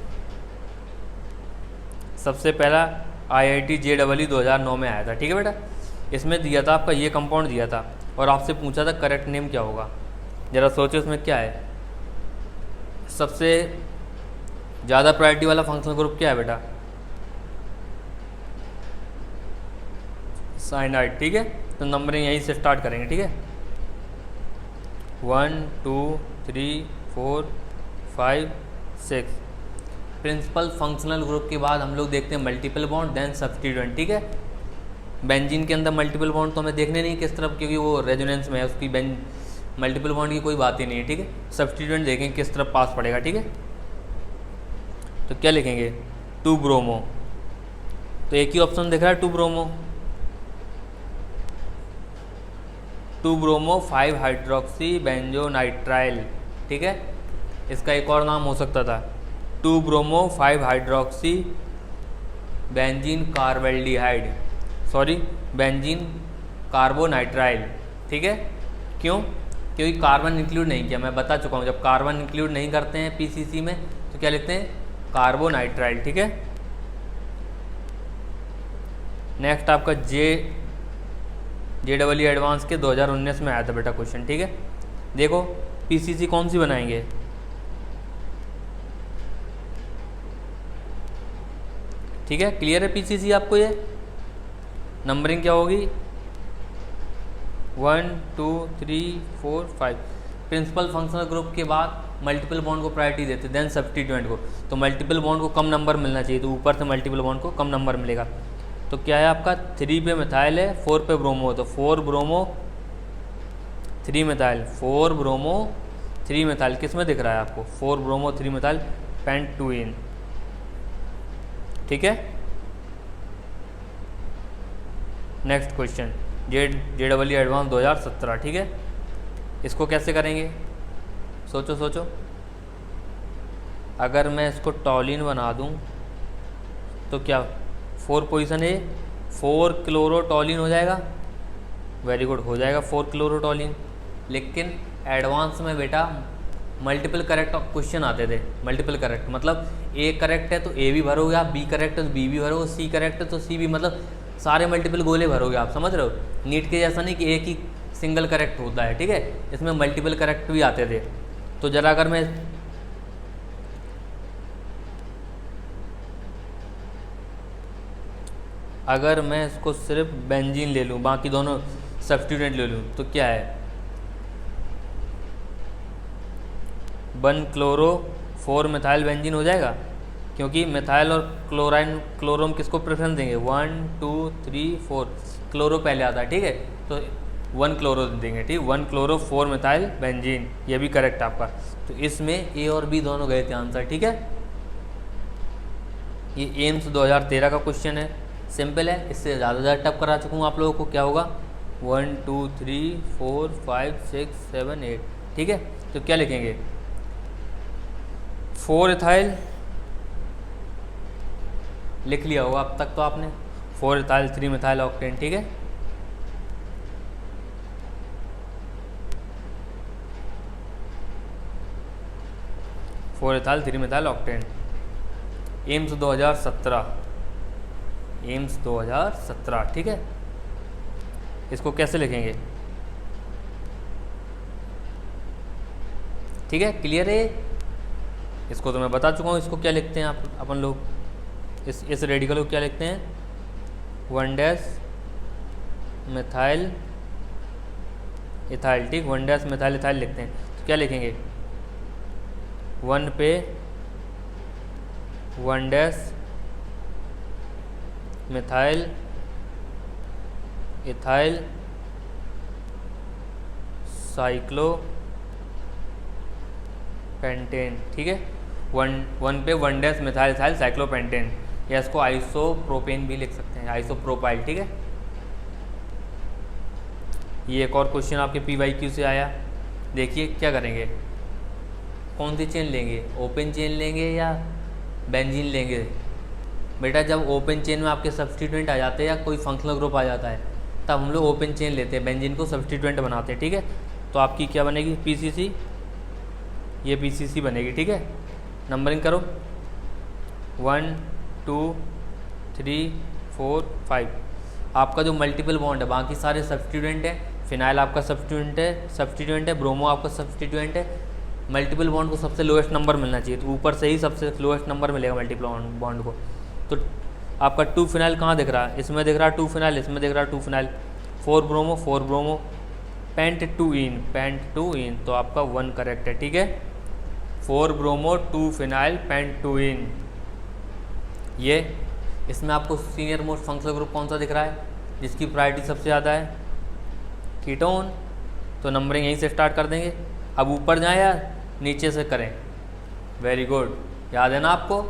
सबसे पहला IIT JEE 2009 में आया था, ठीक है बेटा। इसमें दिया था आपका ये कंपाउंड दिया था और आपसे पूछा था करेक्ट नेम क्या होगा। ज़रा सोचो इसमें क्या है, सबसे ज़्यादा प्रायोरिटी वाला फंक्शनल ग्रुप क्या है बेटा, साइनाइड, ठीक है। तो नंबरिंग यहीं से स्टार्ट करेंगे, ठीक है। 1 2 3 4 5 6, प्रिंसिपल फंक्शनल ग्रुप के बाद हम लोग देखते हैं मल्टीपल बॉन्ड देन सब्स्टिट्यूएंट, ठीक है। बेंजीन के अंदर मल्टीपल बॉन्ड तो हमें देखने नहीं किस तरफ, क्योंकि वो रेजोनेंस में है, उसकी मल्टीपल बॉन्ड की कोई बात ही नहीं है, ठीक है। सब्स्टिट्यूएंट देखें किस तरफ पास पड़ेगा, ठीक है। तो क्या लिखेंगे 2 ब्रोमो, तो एक ही ऑप्शन दिख रहा है 2 ब्रोमो, 2 ब्रोमो 5 हाइड्रोक्सी बेंजोनाइट्राइल, ठीक है। इसका एक और नाम हो सकता था 2 bromo 5 hydroxy benzene carbaldehyde, sorry benzene carbonitrile, ठीक है। क्यों, क्योंकि कार्बन इंक्लूड नहीं किया, मैं बता चुका हूँ। जब कार्बन इंक्लूड नहीं करते हैं PCC में तो क्या लिखते हैं कार्बोनाइट्राइल, ठीक है। नेक्स्ट आपका JEE एडवांस के 2019 में आया था बेटा क्वेश्चन, ठीक है। देखो PCC कौन सी बनाएंगे, ठीक है। क्लियर है PCC आपको, ये नंबरिंग क्या होगी 1 2 3 4 5। प्रिंसिपल फंक्शनल ग्रुप के बाद मल्टीपल बॉन्ड को प्रायोरिटी देते देन सब्स्टिट्यूएंट को, तो मल्टीपल बॉन्ड को कम नंबर मिलना चाहिए, तो ऊपर से मल्टीपल बॉन्ड को कम नंबर मिलेगा। तो क्या है आपका 3 पे मिथाइल है 4 पे ब्रोमो, तो 4 ब्रोमो 3 मिथाइल, 4 ब्रोमो 3 मिथाइल, किस में दिख रहा है आपको 4 ब्रोमो 3 मिथाइल पेंटुइन, ठीक है। नेक्स्ट क्वेश्चन JEE एडवांस 2017, ठीक है। इसको कैसे करेंगे, सोचो सोचो। अगर मैं इसको टॉलिन बना दूं तो क्या 4 पोजीशन है, 4 क्लोरोटॉलिन हो जाएगा। वेरी गुड, हो जाएगा 4 क्लोरोटॉलिन। लेकिन एडवांस में बेटा मल्टीपल करेक्ट क्वेश्चन आते थे। मल्टीपल करेक्ट मतलब ए करेक्ट है तो ए भी भरोगे आप, बी करेक्ट है तो बी भी भरोगे, सी करेक्ट है तो सी भी, मतलब सारे मल्टीपल गोले भरोगे आप, समझ रहे हो। नीट के जैसा नहीं कि एक ही सिंगल करेक्ट होता है, ठीक है, इसमें मल्टीपल करेक्ट भी आते थे। तो ज़रा अगर मैं इसको सिर्फ बेंजीन ले लूँ, बाकी दोनों सब्स्टिट्यूएंट ले लूँ, तो क्या है 1 क्लोरो 4 मिथाइल बेंजीन हो जाएगा, क्योंकि मिथाइल और क्लोरोम किसको प्रेफरेंस देंगे, 1 2 3 4, क्लोरो पहले आता है, ठीक है, तो 1 क्लोरो देंगे, ठीक, 1 क्लोरो 4 मिथाइल बेंजीन, ये भी करेक्ट आपका। तो इसमें ए और बी दोनों गए थे आंसर, ठीक है। ये एम्स 2013 का क्वेश्चन है, सिंपल है, इससे ज़्यादा टफ करा चुका हूँ आप लोगों को। क्या होगा 1 2 3 4 5 6 7 8, ठीक है। तो क्या लिखेंगे 4 इथाइल लिख लिया होगा अब तक तो आपने, 4 इथाइल 3 मिथाइल ऑक्टेन, ठीक है। Four ethyl 3 methyl octane, AIIMS 2017, AIIMS 2017, ठीक है। इसको कैसे लिखेंगे, ठीक है, क्लियर है। इसको तो मैं बता चुका हूँ, इसको क्या लिखते हैं अपन लोग, इस रेडिकल को क्या लिखते हैं 1 मिथाइल इथाइल, ठीक, 1 मिथाइल इथाइल लिखते हैं। तो क्या लिखेंगे 1 पे 1 मिथाइल इथाइल साइक्लो पेंटेन, ठीक है, 1 पे 1 मिथाइल इथाइल साइक्लोपेंटेन, या इसको आइसोप्रोपेन भी लिख सकते हैं, आइसोप्रोपाइल, ठीक है। ये एक और क्वेश्चन आपके PYQ से आया, देखिए क्या करेंगे, कौन सी चेन लेंगे, ओपन चेन लेंगे या बेंजीन लेंगे। बेटा जब ओपन चेन में आपके सब्स्टिट्यूएंट आ जाते हैं या कोई फंक्शनल ग्रुप आ जाता है तब हम लोग ओपन चेन लेते हैं, बेंजीन को सब्स्टिट्यूएंट बनाते हैं, ठीक है। तो आपकी क्या बनेगी PCC, ये PCC बनेगी, ठीक है। नंबरिंग करो 1 2 3 4 5, आपका जो मल्टीपल बॉन्ड है बाकी सारे सब्स्टिट्यूएंट है, फिनाइल आपका सब्स्टिट्यूएंट है, ब्रोमो आपका सब्स्टिट्यूएंट है। मल्टीपल बॉन्ड को सबसे लोएस्ट नंबर मिलना चाहिए, तो ऊपर से ही सबसे लोएस्ट नंबर मिलेगा मल्टीपल बॉन्ड को। तो आपका 2 फिनाइल कहाँ दिख रहा है, इसमें दिख रहा है 2 फिनाइल, इसमें दिख रहा है 2 फिनाइल, 4 ब्रोमो पेंट 2 इन, तो आपका 1 करेक्ट है, ठीक है। 4 ब्रोमो 2 फिनाइल पेंट 2 इन, ये इसमें आपको सीनियर मोस्ट फंक्शनल ग्रुप कौन सा दिख रहा है जिसकी प्रायोरिटी सबसे ज़्यादा है, कीटोन। तो नंबरिंग यहीं से स्टार्ट कर देंगे, अब ऊपर जाएं या नीचे से करें, वेरी गुड, याद है ना आपको,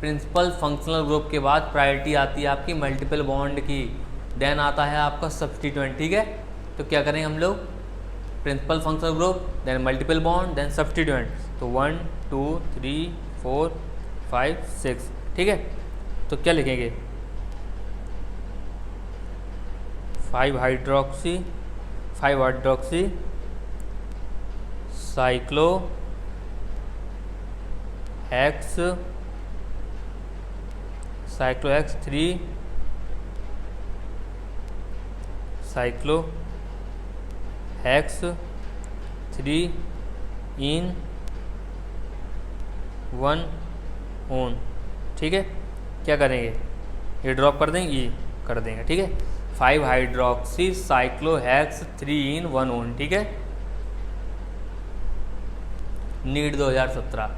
प्रिंसिपल फंक्शनल ग्रुप के बाद प्रायोरिटी आती है आपकी मल्टीपल बॉन्ड की, देन आता है आपका सब्स्टिट्यूएंट, ठीक है। तो क्या करेंगे हम लोग, principal functional group, then multiple bond, then substituent, तो 1 2 3 4 5 6, ठीक है। तो क्या लिखेंगे 5 hydroxy cyclo x 3 cyclo x 3 इन 1 ओन, ठीक है। क्या करेंगे, ये ड्रॉप कर देंगे, ये कर देंगे, ठीक है। 5 हाइड्रोक्सी साइक्लोहेक्स 3 इन 1 ओन, ठीक है। नीट 2017,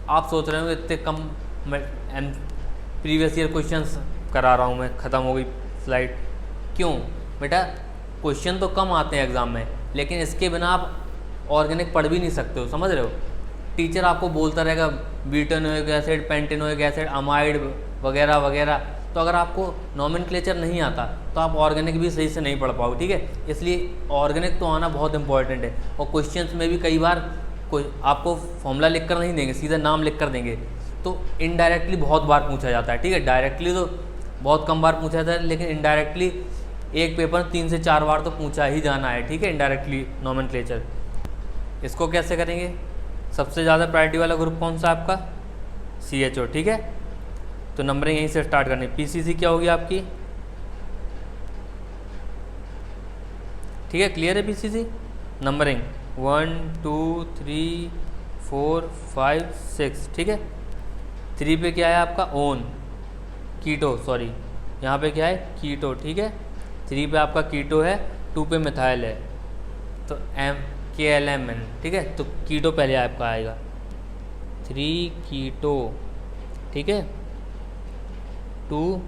आप सोच रहे हो इतने कम प्रीवियस ईयर क्वेश्चंस करा रहा हूँ मैं, ख़त्म हो गई स्लाइड, क्यों बेटा, क्वेश्चन तो कम आते हैं एग्ज़ाम में, लेकिन इसके बिना आप ऑर्गेनिक पढ़ भी नहीं सकते हो, समझ रहे हो। टीचर आपको बोलता रहेगा butanoic acid, pentanoic acid, amide वगैरह वगैरह, तो अगर आपको नॉमेनक्लेचर नहीं आता तो आप ऑर्गेनिक भी सही से नहीं पढ़ पाओगे, ठीक है। इसलिए ऑर्गेनिक तो आना बहुत इंपॉर्टेंट है। और क्वेश्चंस में भी कई बार कोई आपको फॉर्मूला लिख कर नहीं देंगे, सीधा नाम लिख कर देंगे, तो इनडायरेक्टली बहुत बार पूछा जाता है, ठीक है। डायरेक्टली तो बहुत कम बार पूछा जाता है, लेकिन इनडायरेक्टली एक पेपर 3 से 4 बार तो पूछा ही जाना है, ठीक है, इनडायरेक्टली नोमेनक्लेचर। इसको कैसे करेंगे? सबसे ज़्यादा प्रायोरिटी वाला ग्रुप कौन सा आपका? CHO, ठीक है। तो नंबरिंग यहीं से स्टार्ट करनी। PCC क्या होगी आपकी? ठीक है, क्लियर है PCC? नंबरिंग 1 2 3 4 5 6, ठीक है। 3 पे क्या है आपका? ओन कीटो, सॉरी यहाँ पे क्या है? कीटो, ठीक है। 3 पे आपका कीटो है, 2 पे मिथाइल है, तो KLMN, ठीक है। तो कीटो पहले आपका आएगा, 3 कीटो, ठीक है। 2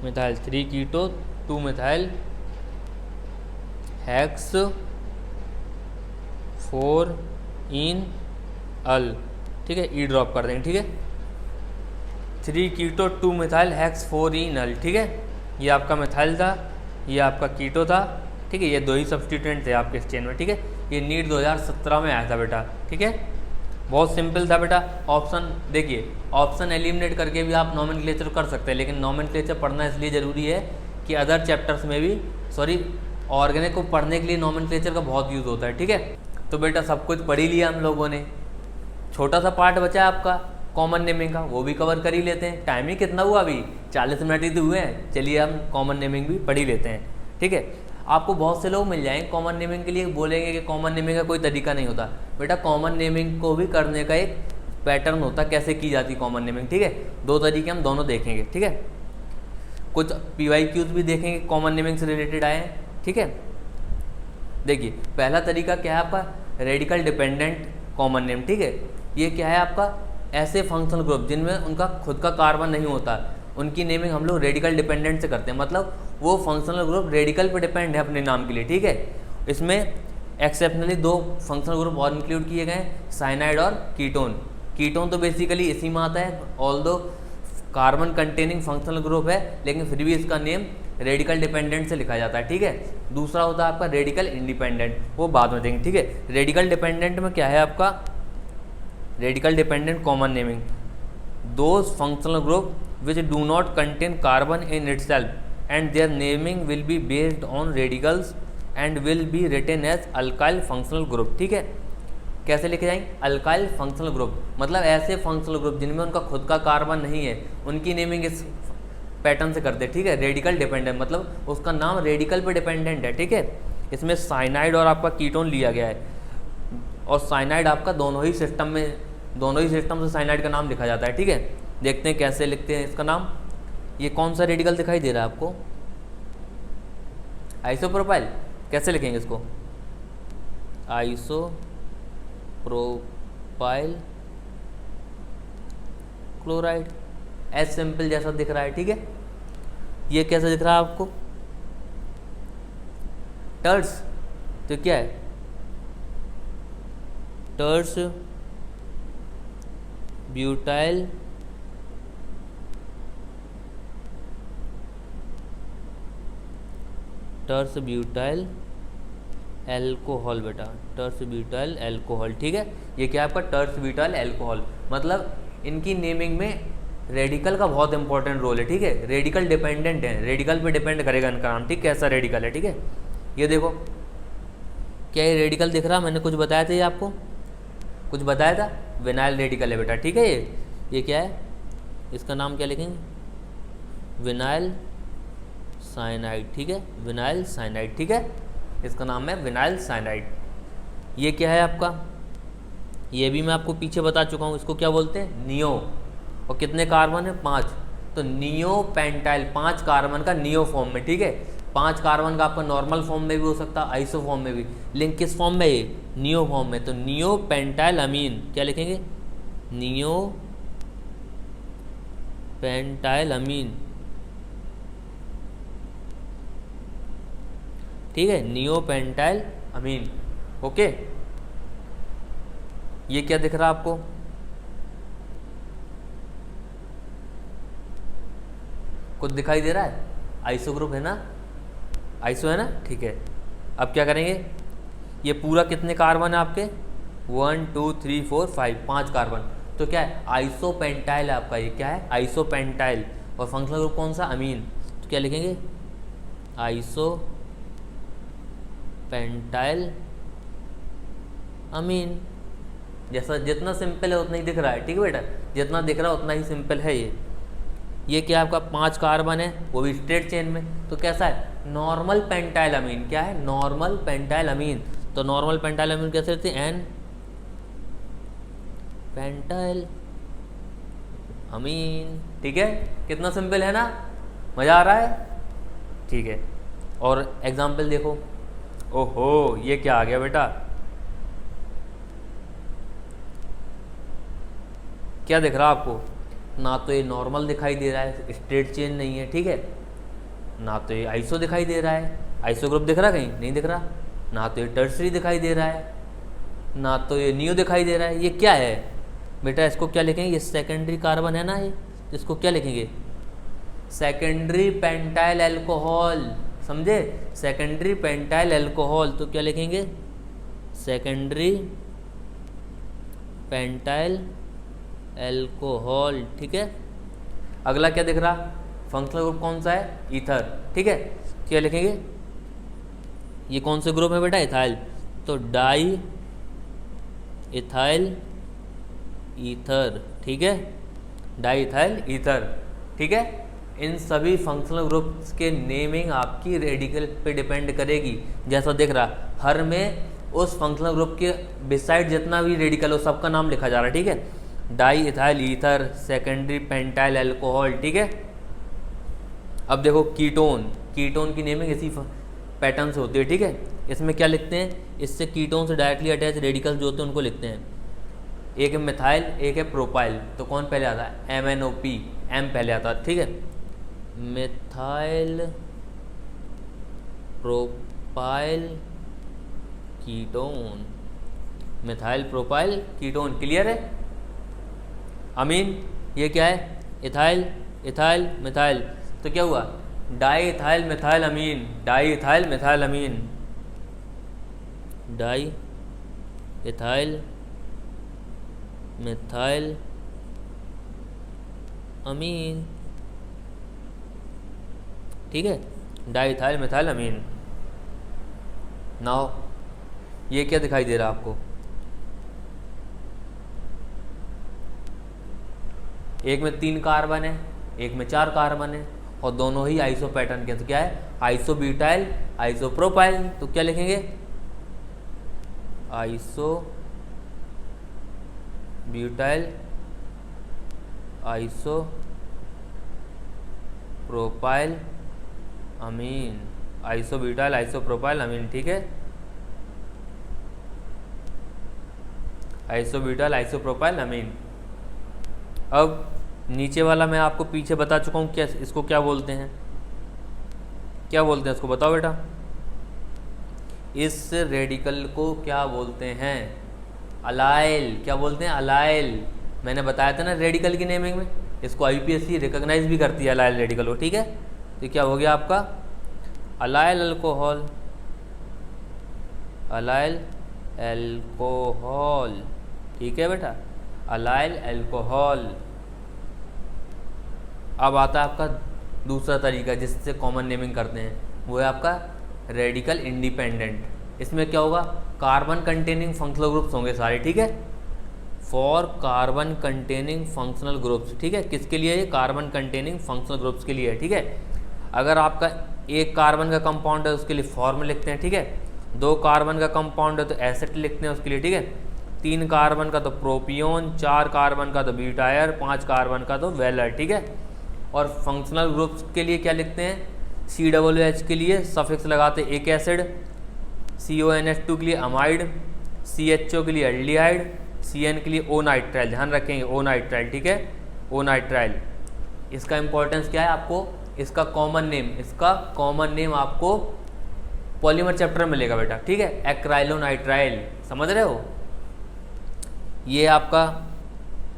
मिथाइल, 3 कीटो 2 मिथाइल हेक्स 4 इन अल, ठीक है। ई ड्रॉप कर देंगे, ठीक है। 3 कीटो 2 मिथाइल हेक्स 4 इन अल, ठीक है। ये आपका मिथाइल था, ये आपका कीटो था, ठीक है। ये 2 ही सब्स्टिट्यूएंट थे आपके इस चेन में, ठीक है। ये नीट 2017 में आया था बेटा, ठीक है। बहुत सिंपल था बेटा। ऑप्शन देखिए, ऑप्शन एलिमिनेट करके भी आप नोमेनक्लेचर कर सकते हैं, लेकिन नोमेनक्लेचर पढ़ना इसलिए ज़रूरी है कि अदर चैप्टर्स में भी, सॉरी, ऑर्गेनिक को पढ़ने के लिए नोमेनक्लेचर का बहुत यूज़ होता है, ठीक है। तो बेटा सब कुछ पढ़ ही लिया हम लोगों ने। छोटा सा पार्ट बचा है आपका कॉमन नेमिंग का, वो भी कवर कर ही लेते हैं। टाइम ही कितना हुआ अभी? 40 मिनट ही तो हुए हैं। चलिए हम कॉमन नेमिंग भी पढ़ ही लेते हैं, ठीक है। आपको बहुत से लोग मिल जाएंगे कॉमन नेमिंग के लिए, बोलेंगे कि कॉमन नेमिंग का कोई तरीका नहीं होता। बेटा कॉमन नेमिंग को भी करने का एक पैटर्न होता है, कैसे की जाती कॉमन नेमिंग, ठीक है। 2 तरीके हम दोनों देखेंगे, ठीक है। कुछ PYQs भी देखेंगे कॉमन नेमिंग से रिलेटेड आए हैं, ठीक है। देखिए पहला तरीका क्या है आपका? रेडिकल डिपेंडेंट कॉमन नेम, ठीक है। ये क्या है आपका? ऐसे फंक्शनल ग्रुप जिनमें उनका खुद का कार्बन नहीं होता, उनकी नेमिंग हम लोग रेडिकल डिपेंडेंट से करते हैं। मतलब वो फंक्शनल ग्रुप रेडिकल पे डिपेंड है अपने नाम के लिए, ठीक है। इसमें एक्सेप्शनली 2 फंक्शनल ग्रुप और इंक्लूड किए गए, साइनाइड और कीटोन। कीटोन तो बेसिकली इसी में आता है, although carbon containing functional group है, लेकिन फिर भी इसका नेम रेडिकल डिपेंडेंट से लिखा जाता है, ठीक है। दूसरा होता है आपका रेडिकल इंडिपेंडेंट, वो बाद में देंगे, ठीक है। रेडिकल डिपेंडेंट में क्या है आपका? Radical dependent common naming, those functional group which do not contain carbon in itself and their naming will be based on radicals and will be written as alkyl functional group, ठीक है। कैसे लिखे जाएंगे? Alkyl functional group, मतलब ऐसे functional group जिनमें उनका खुद का कार्बन नहीं है, उनकी नेमिंग इस पैटर्न से करते हैं, ठीक है। रेडिकल डिपेंडेंट मतलब उसका नाम रेडिकल पे डिपेंडेंट है, ठीक है। इसमें साइनाइड और आपका कीटोन लिया गया है, और साइनाइड आपका दोनों ही सिस्टम से साइनाइड का नाम लिखा जाता है, ठीक है। देखते हैं कैसे लिखते हैं इसका नाम। ये कौन सा रेडिकल दिखाई दे रहा है आपको? आइसोप्रोपाइल। कैसे लिखेंगे इसको? आइसोप्रोपाइल क्लोराइड, एज सिंपल जैसा दिख रहा है, ठीक है। ये कैसा दिख रहा है आपको? टर्स, तो क्या है? टर्स ब्यूटाइल टर्स ब्यूटाइल एल्कोहल, बेटा टर्स ब्यूटाइल एल्कोहल, ठीक है। ये क्या है आपका? टर्स ब्यूटाइल एल्कोहल। मतलब इनकी नेमिंग में रेडिकल का बहुत इंपॉर्टेंट रोल है, ठीक है। रेडिकल डिपेंडेंट है, रेडिकल पे डिपेंड करेगा इनका नाम, ठीक। कैसा रेडिकल है, ठीक है। ये देखो क्या ये रेडिकल दिख रहा है? मैंने कुछ बताया था, ये आपको कुछ बताया था? विनाइल रेडिकल है बेटा, ठीक है। ये क्या है? इसका नाम क्या लिखेंगे? विनाइल साइनाइड, ठीक है। विनाइल साइनाइड, ठीक है। इसका नाम है विनाइल साइनाइड। ये क्या है आपका? ये भी मैं आपको पीछे बता चुका हूँ। इसको क्या बोलते हैं? नियो। और कितने कार्बन है? 5। तो नियो पेंटाइल, 5 कार्बन का नियो फॉर्म में, ठीक है। 5 कार्बन का आपका नॉर्मल फॉर्म में भी हो सकता है, आइसो फॉर्म में भी, लेकिन किस फॉर्म में? ये नियो फॉर्म में। तो नियो पेंटाइल अमीन, क्या लिखेंगे? नियो पेंटाइल अमीन, ठीक है। नियो पेंटाइल अमीन, ओके। ये क्या दिख रहा है आपको? कुछ दिखाई दे रहा है? आइसो ग्रुप है ना, आइसो है ना, ठीक है। अब क्या करेंगे, ये पूरा कितने कार्बन है आपके, 1 2 3 4 5, 5 कार्बन, तो क्या है, आइसोपेंटाइल है आपका, ये क्या है, आइसोपेंटाइल। और फंक्शनल ग्रुप कौन सा, अमीन, तो क्या लिखेंगे, आइसोपेंटाइल अमीन। जैसा जितना सिंपल है उतना ही दिख रहा है, ठीक है बेटा, जितना दिख रहा है उतना ही सिंपल है ये क्या आपका 5 कार्बन है, वो भी स्ट्रेट चेन में, तो कैसा है, नॉर्मल पेंटाइल अमीन। क्या है, नॉर्मल पेंटाइल अमीन। तो नॉर्मल पेंटाइल अमीन कैसे लिखते हैं, एन पेंटाइल अमीन, ठीक है। कितना सिंपल है ना, मज़ा आ रहा है, ठीक है। और एग्जाम्पल देखो, ओहो ये क्या आ गया बेटा, क्या दिख रहा है आपको, ना तो ये नॉर्मल दिखाई दे रहा है, स्ट्रेट चेन नहीं है, ठीक है, ना तो ये आइसो दिखाई दे रहा है, आइसो ग्रुप दिख रहा कहीं, नहीं दिख रहा, ना तो ये टर्सरी दिखाई दे रहा है, ना तो ये नियो दिखाई दे रहा है, ये क्या है बेटा, इसको क्या लिखेंगे, ये सेकेंडरी कार्बन है ना, ये इसको क्या लिखेंगे, सेकेंडरी पेंटाइल एल्कोहल, समझे, सेकेंडरी पेंटाइल एल्कोहल, तो क्या लिखेंगे, सेकेंडरी पेंटाइल एल्कोहल, ठीक है। अगला क्या दिख रहा, फंक्शनल ग्रुप कौन सा है, ईथर, ठीक है, क्या लिखेंगे, ये कौन से ग्रुप है बेटा, इथाइल, तो डाई इथाइल ईथर, ठीक है, डाई इथाइल ईथर, ठीक है। इन सभी फंक्शनल ग्रुप्स के नेमिंग आपकी रेडिकल पे डिपेंड करेगी, जैसा दिख रहा हर में उस फंक्शनल ग्रुप के बिसाइड जितना भी रेडिकल हो सबका नाम लिखा जा रहा है, ठीक है, di ethyl ether, secondary pentyl alcohol, ठीक है। अब देखो कीटोन, कीटोन की नेमिंग इसी पैटर्न से होती है, ठीक है। इसमें क्या लिखते हैं, इससे कीटोन से डायरेक्टली अटैच रेडिकल्स जो होते हैं उनको लिखते हैं, एक है मिथाइल, एक है प्रोपाइल, तो कौन पहले आता है, MnOP, एम पहले आता है, ठीक है, methyl propyl ketone, methyl propyl ketone, clear है। अमीन, ये क्या है, इथाइल इथाइल मिथाइल, तो क्या हुआ, डाई इथाइल मिथाइल अमीन, डाई इथाइल मिथाइल अमीन, डाई इथाइल मिथाइल अमीन, ठीक है, डाई इथाइल मिथाइल अमीन। नाउ ये क्या दिखाई दे रहा है आपको, एक में 3 कार्बन है, एक में 4 कार्बन है, और दोनों ही आइसो पैटर्न के, तो क्या है, आइसो ब्यूटाइल आइसो प्रोपाइल, तो क्या लिखेंगे, आइसो ब्यूटाइल आइसो प्रोपाइल अमीन, आइसो ब्यूटाइल आइसो प्रोपाइल अमीन, ठीक है, आइसो ब्यूटाइल आइसो प्रोपाइल अमीन। अब नीचे वाला मैं आपको पीछे बता चुका हूँ, क्या इसको क्या बोलते हैं, क्या बोलते हैं इसको बताओ बेटा, इस रेडिकल को क्या बोलते हैं, अलाइल, क्या बोलते हैं, अलाइल। मैंने बताया था ना रेडिकल की नेमिंग में, इसको IUPAC रिकॉग्नाइज भी करती है अलाइल रेडिकल को, ठीक है। तो क्या हो गया आपका, अलाइल अल्कोहल, अलाइल एल्कोहल, ठीक है बेटा, अलाइल एल्कोहल। अब आता है आपका दूसरा तरीका जिससे कॉमन नेमिंग करते हैं, वो है आपका रेडिकल इंडिपेंडेंट। इसमें क्या होगा, कार्बन कंटेनिंग फंक्शनल ग्रुप्स होंगे सारे, ठीक है, for carbon containing functional groups, ठीक है, किसके लिए, ये कार्बन कंटेनिंग फंक्शनल ग्रुप्स के लिए है, ठीक है। अगर आपका एक कार्बन का कंपाउंड है उसके लिए फॉर्म लिखते हैं, ठीक है, 2 कार्बन का कंपाउंड है तो एसिड लिखते हैं उसके लिए, ठीक है, 3 कार्बन का तो प्रोपियोन, 4 कार्बन का तो ब्यूटायर, 5 कार्बन का तो वेलर, ठीक है। और फंक्शनल ग्रुप्स के लिए क्या लिखते हैं, COOH के लिए सफिक्स लगाते एक एसिड, CONH2 के लिए अमाइड, CHO के लिए एल्डिहाइड, CN के लिए ओ नाइट्राइल, ध्यान रखेंगे ओ नाइट्राइल, ठीक है, ओ नाइट्राइल। इसका इंपॉर्टेंस क्या है आपको, इसका कॉमन नेम आपको पॉलीमर चैप्टर में मिलेगा बेटा, ठीक है, एक्राइलोनाइट्राइल, समझ रहे हो। ये आपका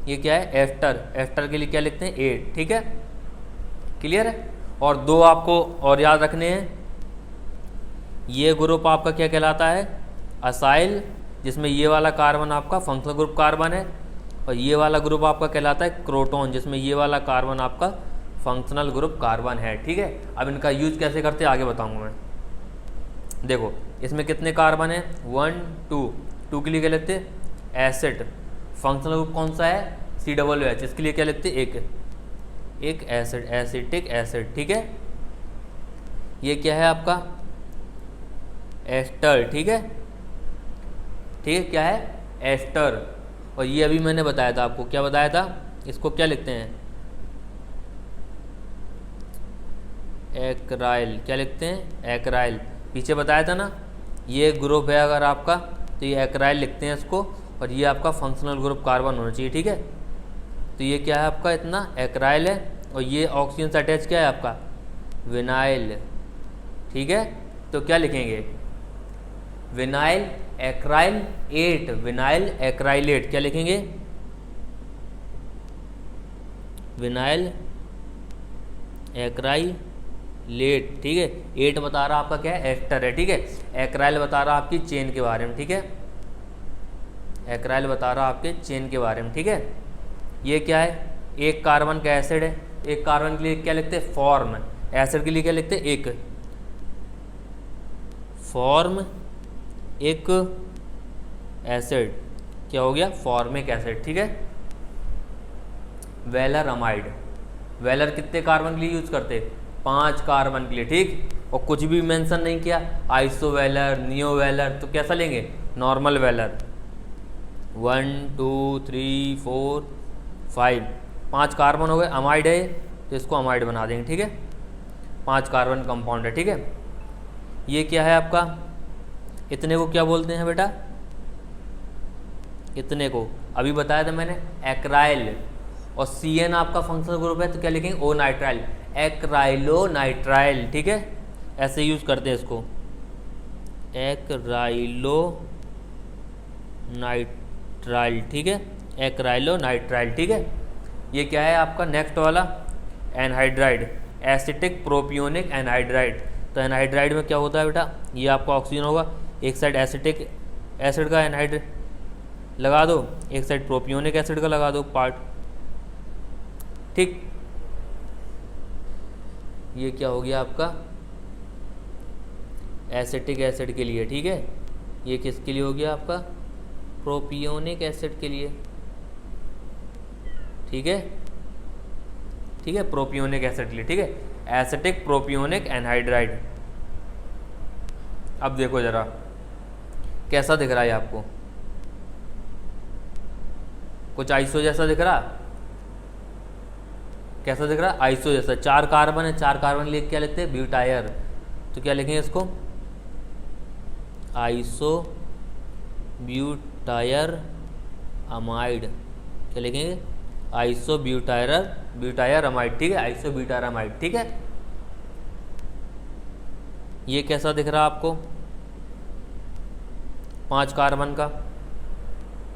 ये क्या है, एस्टर, एस्टर के लिए क्या लिखते हैं 8, ठीक है, क्लियर है। और दो आपको और याद रखने हैं, ये ग्रुप आपका क्या कहलाता है, असाइल, जिसमें ये वाला कार्बन आपका फंक्शनल ग्रुप कार्बन है, और ये वाला ग्रुप आपका कहलाता है क्रोटोन, जिसमें ये वाला कार्बन आपका फंक्शनल ग्रुप कार्बन है। ठीक है, अब इनका यूज कैसे करते हैं आगे बताऊंगा मैं। देखो इसमें कितने कार्बन है, 1 2 के लिए क्या लिखते हैं एसिड, फंक्शनल ग्रुप कौन सा है COOH, इसके लिए क्या लिखते हैं एक एसिड, एसिटिक एसिड। ठीक है, ये क्या है आपका एस्टर। ठीक है, क्या है एस्टर। और ये अभी मैंने बताया था आपको, क्या बताया था, इसको क्या लिखते हैं एक्राइल, क्या लिखते हैं एक्राइल, पीछे बताया था ना। ये ग्रुप है अगर आपका तो ये एक्राइल लिखते हैं इसको, और ये आपका फंक्शनल ग्रुप कार्बन होना चाहिए। ठीक है, तो ये क्या है आपका इतना एक्राइल है, और ये ऑक्सीजन से अटैच क्या है आपका विनाइल। ठीक है, तो क्या लिखेंगे विनाइल एक्राइल 8, विनाइल एक्राइलेट, क्या लिखेंगे विनाइल एक्राइलेट। ठीक है, 8 बता रहा आपका क्या है एस्टर है। ठीक है, एक्राइल बता रहा आपकी चेन के बारे में। ठीक है, एक्राइल बता रहा आपके चेन के बारे में। ठीक है, ये क्या है एक कार्बन का एसिड है, एक कार्बन के लिए क्या लिखते हैं फॉर्म, एसिड के लिए क्या लिखते हैं एक फॉर्म, एक एसिड, क्या हो गया फॉर्मिक एसिड। ठीक है, वेलर अमाइड, वेलर कितने कार्बन के लिए यूज करते 5 कार्बन के लिए। ठीक, और कुछ भी मेंशन नहीं किया, आइसो वेलर, नियो वेलर, तो कैसा लेंगे नॉर्मल वेलर। 1 2 3 4 5, 5 कार्बन हो गए, अमाइड है तो इसको अमाइड बना देंगे। ठीक है, 5 कार्बन कंपाउंड है। ठीक है, ये क्या है आपका, इतने को क्या बोलते हैं बेटा, इतने को अभी बताया था मैंने एक्राइल, और CN आपका फंक्शनल ग्रुप है तो क्या लिखेंगे ओ नाइट्राइल, एक्राइलो नाइट्राइल। ठीक है, ऐसे यूज करते हैं इसको एक्राइलो नाइट्राइल। ठीक है, एक्राइलो नाइट्राइल। ठीक है, ये क्या है आपका नेक्स्ट वाला एनहाइड्राइड, एसिटिक प्रोपियोनिक एनहाइड्राइड। तो एनहाइड्राइड में क्या होता है बेटा, ये आपका ऑक्सीजन होगा, एक साइड एसिटिक एसिड का एनहाइड लगा दो, एक साइड प्रोपियोनिक एसिड का लगा दो पार्ट। ठीक, ये क्या हो गया आपका एसिटिक एसिड के लिए। ठीक है, ये किसके लिए हो गया आपका प्रोपियोनिक एसिड के लिए। ठीक है, प्रोपियोनिक एसिड के लिए। ठीक है, एसिटिक प्रोपियोनिक एनहाइड्राइड। अब देखो जरा कैसा दिख रहा है आपको, कुछ आइसो जैसा दिख रहा, कैसा दिख रहा आइसो जैसा। 4 कार्बन है, 4 कार्बन लिए क्या लिखते हैं ब्यूटायर, तो क्या लिखेंगे इसको आइसो ब्यूटायर अमाइड, क्या लिखेंगे आइसो ब्यूटायर अमाइड। ठीक है, आइसो ब्यूटायर अमाइड। ठीक है, ये कैसा दिख रहा आपको 5 कार्बन का,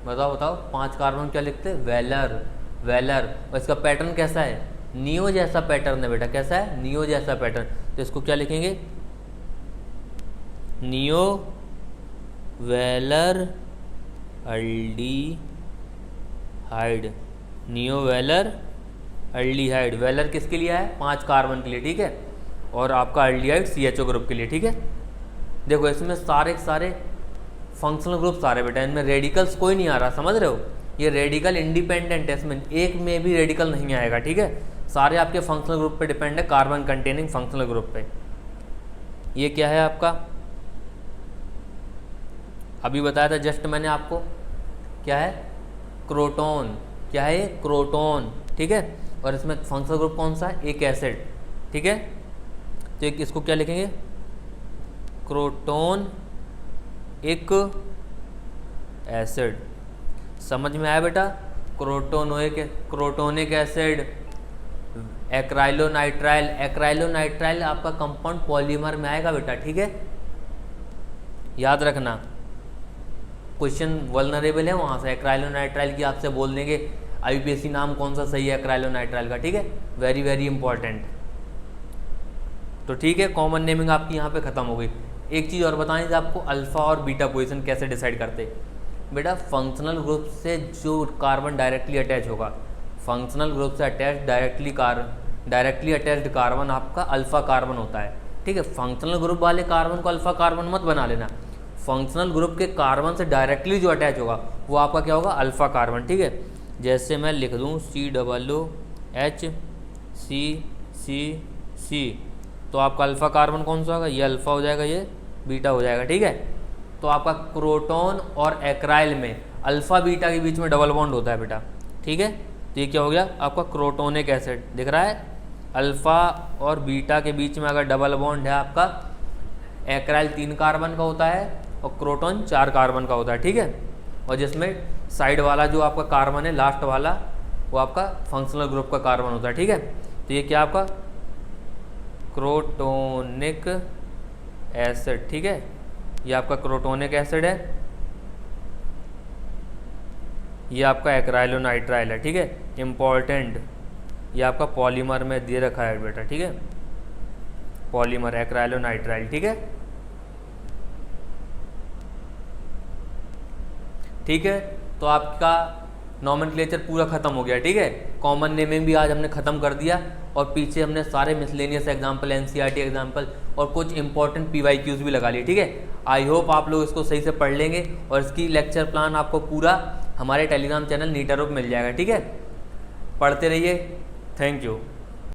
बताओ 5 कार्बन क्या लिखते हैं वेलर। और इसका पैटर्न कैसा है नियो जैसा पैटर्न है बेटा, कैसा है नियो जैसा पैटर्न, तो इसको क्या लिखेंगे neo valer aldehyde, neo valer aldehyde. Valer किसके लिए है 5 कार्बन के लिए। ठीक है, और आपका अल्डिहाइड CHO ग्रुप के लिए। ठीक है, देखो इसमें सारे फंक्शनल ग्रुप सारे बेटा, इनमें रेडिकल्स कोई नहीं आ रहा, समझ रहे हो, ये रेडिकल इंडिपेंडेंट है, इसमें एक में भी रेडिकल नहीं आएगा। ठीक है, सारे आपके फंक्शनल ग्रुप पे डिपेंड है, कार्बन कंटेनिंग फंक्शनल ग्रुप पे। ये क्या है आपका, अभी बताया था जस्ट मैंने आपको, क्या है क्रोटोन, क्या है क्रोटोन। ठीक है, और इसमें फंक्शनल ग्रुप कौन सा है एक एसिड। ठीक है, तो एक इसको क्या लिखेंगे क्रोटोन एक एसिड। समझ में आया बेटा, क्रोटोनिक एसिड, एक्राइलोनाइट्राइल। एक्राइलोनाइट्राइल आपका कंपाउंड पॉलीमर में आएगा बेटा। ठीक है, याद रखना, क्वेश्चन वल्नरेबल है वहाँ से, एक्राइलोनाइट्राइल की आपसे बोल देंगे IUPAC नाम कौन सा सही है एक्राइलोनाइट्राइल का। ठीक है, वेरी इंपॉर्टेंट। तो ठीक है, कॉमन नेमिंग आपकी यहाँ पे ख़त्म हो गई। एक चीज़ और बताएं कि आपको अल्फ़ा और बीटा पोजीशन कैसे डिसाइड करते। बेटा फंक्शनल ग्रुप से जो कार्बन डायरेक्टली अटैच होगा, फंक्शनल ग्रुप से अटैच डायरेक्टली अटैच्ड कार्बन आपका अल्फ़ा कार्बन होता है। ठीक है, फंक्शनल ग्रुप वाले कार्बन को अल्फ़ा कार्बन मत बना लेना। फंक्शनल ग्रुप के कार्बन से डायरेक्टली जो अटैच होगा वो आपका क्या होगा, अल्फ़ा कार्बन। ठीक है, जैसे मैं लिख दूँ COOH CC, तो आपका अल्फ़ा कार्बन कौन सा होगा, ये अल्फ़ा हो जाएगा, ये बीटा हो जाएगा। ठीक है, तो आपका क्रोटोन और एक्राइल में अल्फ़ा बीटा के बीच में डबल बॉन्ड होता है बेटा। ठीक है, तो ये क्या हो गया आपका क्रोटोनिक एसिड, दिख रहा है। अल्फ़ा और बीटा के बीच में अगर डबल बॉन्ड है आपका, एक्राइल 3 कार्बन का होता है और क्रोटोन 4 कार्बन का होता है। ठीक है, और जिसमें साइड वाला जो आपका कार्बन है लास्ट वाला, वो आपका फंक्शनल ग्रुप का कार्बन होता है। ठीक है, तो ये क्या आपका क्रोटोनिक एसिड। ठीक है, ये आपका क्रोटोनिक एसिड है, ये आपका एक्राइलोनाइट्राइल है। ठीक है, इम्पॉर्टेंट, ये आपका पॉलीमर में दे रखा है बेटा। ठीक है, पॉलीमर एक्राइलोनाइट्राइल। ठीक है, ठीक है, तो आपका नॉमेनक्लेचर पूरा ख़त्म हो गया। ठीक है, कॉमन नेमिंग भी आज हमने ख़त्म कर दिया और पीछे हमने सारे मिसलेनियस एग्जाम्पल, एनसीईआरटी एग्जाम्पल और कुछ इंपॉर्टेंट पीवाईक्यूज भी लगा लिए। ठीक है, आई होप आप लोग इसको सही से पढ़ लेंगे और इसकी लेक्चर प्लान आपको पूरा हमारे टेलीग्राम चैनल नीटारोप मिल जाएगा। ठीक है, पढ़ते रहिए, थैंक यू।